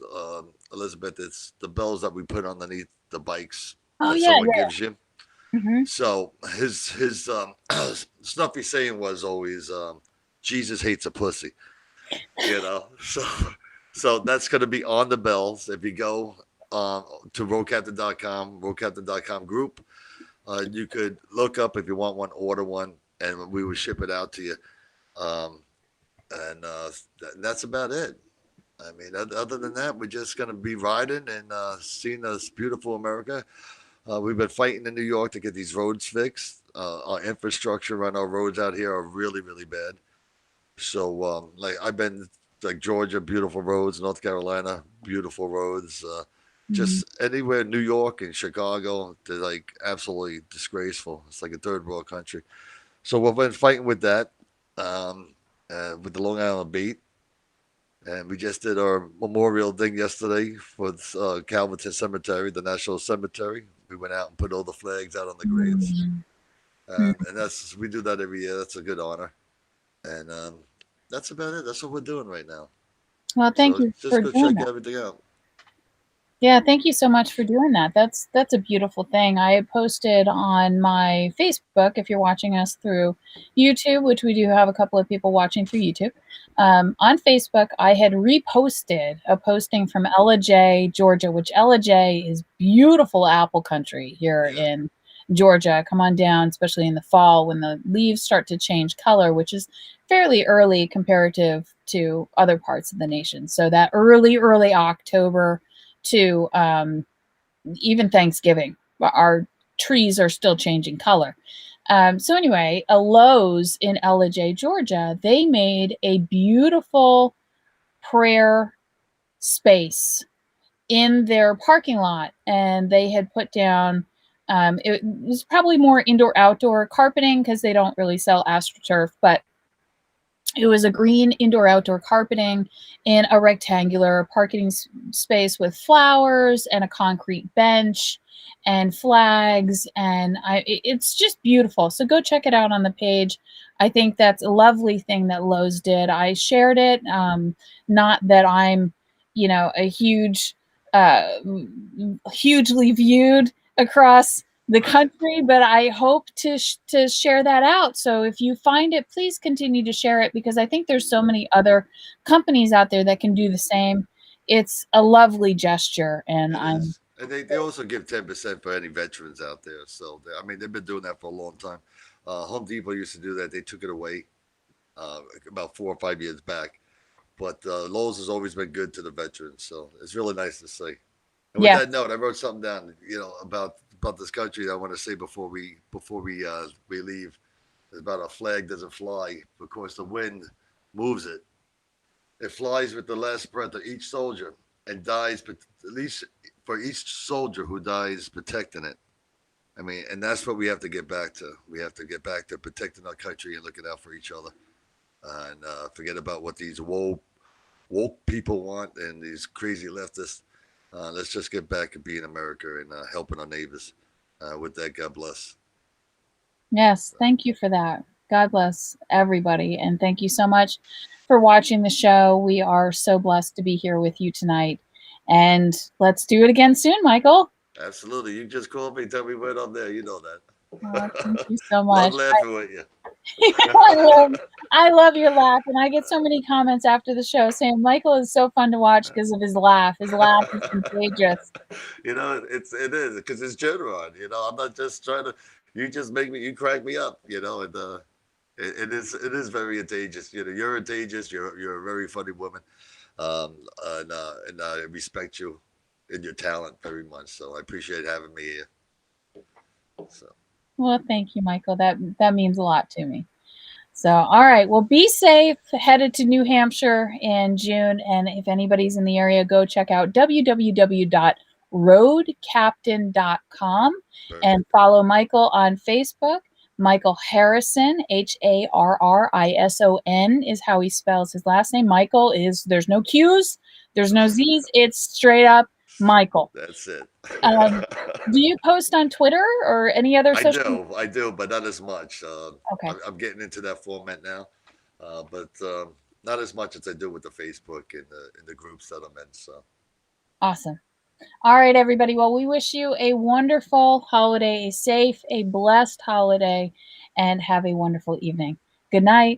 S2: Elizabeth, it's the bells that we put underneath the bikes
S1: Oh
S2: that
S1: yeah,
S2: someone gives you.
S1: yeah.
S2: So his snuffy saying was always, Jesus hates a pussy, So that's going to be on the bells. If you go to roadcaptain.com group, you could look up if you want one, order one, and we would ship it out to you. Um, and that's about it. I mean, other than that, we're just going to be riding and seeing this beautiful America. We've been fighting in New York to get these roads fixed. Our infrastructure on our roads out here are really, really bad. So, like, I've been like Georgia, beautiful roads. North Carolina, beautiful roads.
S1: Mhm.
S2: Just anywhere, New York and Chicago, they're like absolutely disgraceful. It's like a third world country. So we've been fighting with that, um, with the Long Island Beat, and we just did our memorial thing yesterday for Calverton Cemetery, the National Cemetery. We went out and put all the flags out on the graves,
S1: Mhm. Mhm.
S2: and that's we do that every year. That's a good honor, and that's about it. That's what we're doing right now.
S1: Well, thank
S2: So
S1: you
S2: just
S1: for
S2: go
S1: doing
S2: check
S1: that.
S2: everything out.
S1: Yeah, thank you so much for doing that. That's a beautiful thing. I posted on my Facebook, if you're watching us through YouTube, which we do have a couple of people watching through YouTube. On Facebook, I had reposted a posting from Ella J, Georgia, which Ella J is beautiful apple country here
S2: Yeah,
S1: in Georgia. Come on down, especially in the fall when the leaves start to change color, which is fairly early comparative to other parts of the nation. So that early October to even Thanksgiving. Our trees are still changing color. So anyway, a Lowe's in Ellijay, Georgia, they made a beautiful prayer space in their parking lot, and they had put down. It was probably more indoor outdoor carpeting because they don't really sell AstroTurf, but it was a green indoor outdoor carpeting in a rectangular parking space with flowers and a concrete bench and flags, and it's just beautiful. So go check it out on the page. I think that's a lovely thing that Lowe's did. I shared it. Not that I'm, a hugely viewed across the
S2: right.
S1: country, but I hope to share that out. So if you find it, please continue to share it because I think there's so many other companies out there that can do the same. It's a lovely gesture, and
S2: It
S1: I'm
S2: is. And they also give 10% for any veterans out there. So, I mean, they've been doing that for a long time. Home Depot used to do that. They took it away about 4 or 5 years back. But Lowe's has always been good to the veterans. So it's really nice to see. And with
S1: yeah,
S2: that note, I wrote something down, about this country that I want to say before we leave. It's about a flag doesn't fly because the wind moves it. It flies with the last breath of each soldier and dies, but at least for each soldier who dies protecting it. I mean, and that's what we have to get back to. We have to get back to protecting our country and looking out for each other, and forget about what these woke people want and these crazy leftists. Let's just get back to being America and helping our neighbors. With that, God bless.
S1: yes, thank you for that. God bless everybody, and thank you so much for watching the show. We are so blessed to be here with you tonight, and let's do it again soon, Michael.
S2: Absolutely. You just called me, tell me when I'm there. You know
S1: Thank
S2: that.
S1: you so
S2: Love
S1: much.
S2: laughing with you.
S1: I love I love your laugh, and I get so many comments after the show saying Michael is so fun to watch because of his laugh. His laugh is contagious.
S2: It is because it's genuine. I'm not just trying to. You just make me. You crack me up. And it is very contagious. You're contagious. You're a very funny woman. And I respect you and your talent very much. So I appreciate having me here. So
S1: Well, thank you, Michael. That means a lot to me. So, all right. Well, be safe. Headed to New Hampshire in June, and if anybody's in the area, go check out www.roadcaptain.com and
S2: perfect.
S1: follow Michael on Facebook. Michael Harrison, Harrison is how he spells his last name. Michael is there's no Q's, there's no Z's. It's straight up Michael.
S2: That's it.
S1: Um, do you post on Twitter or any other
S2: I
S1: social?
S2: do, I do, but not as much.
S1: Okay,
S2: I'm getting into that format now, but not as much as I do with the Facebook and the groups that I'm in. So
S1: awesome. All right, everybody. Well, we wish you a wonderful holiday, a safe, a blessed holiday, and have a wonderful evening. Good night.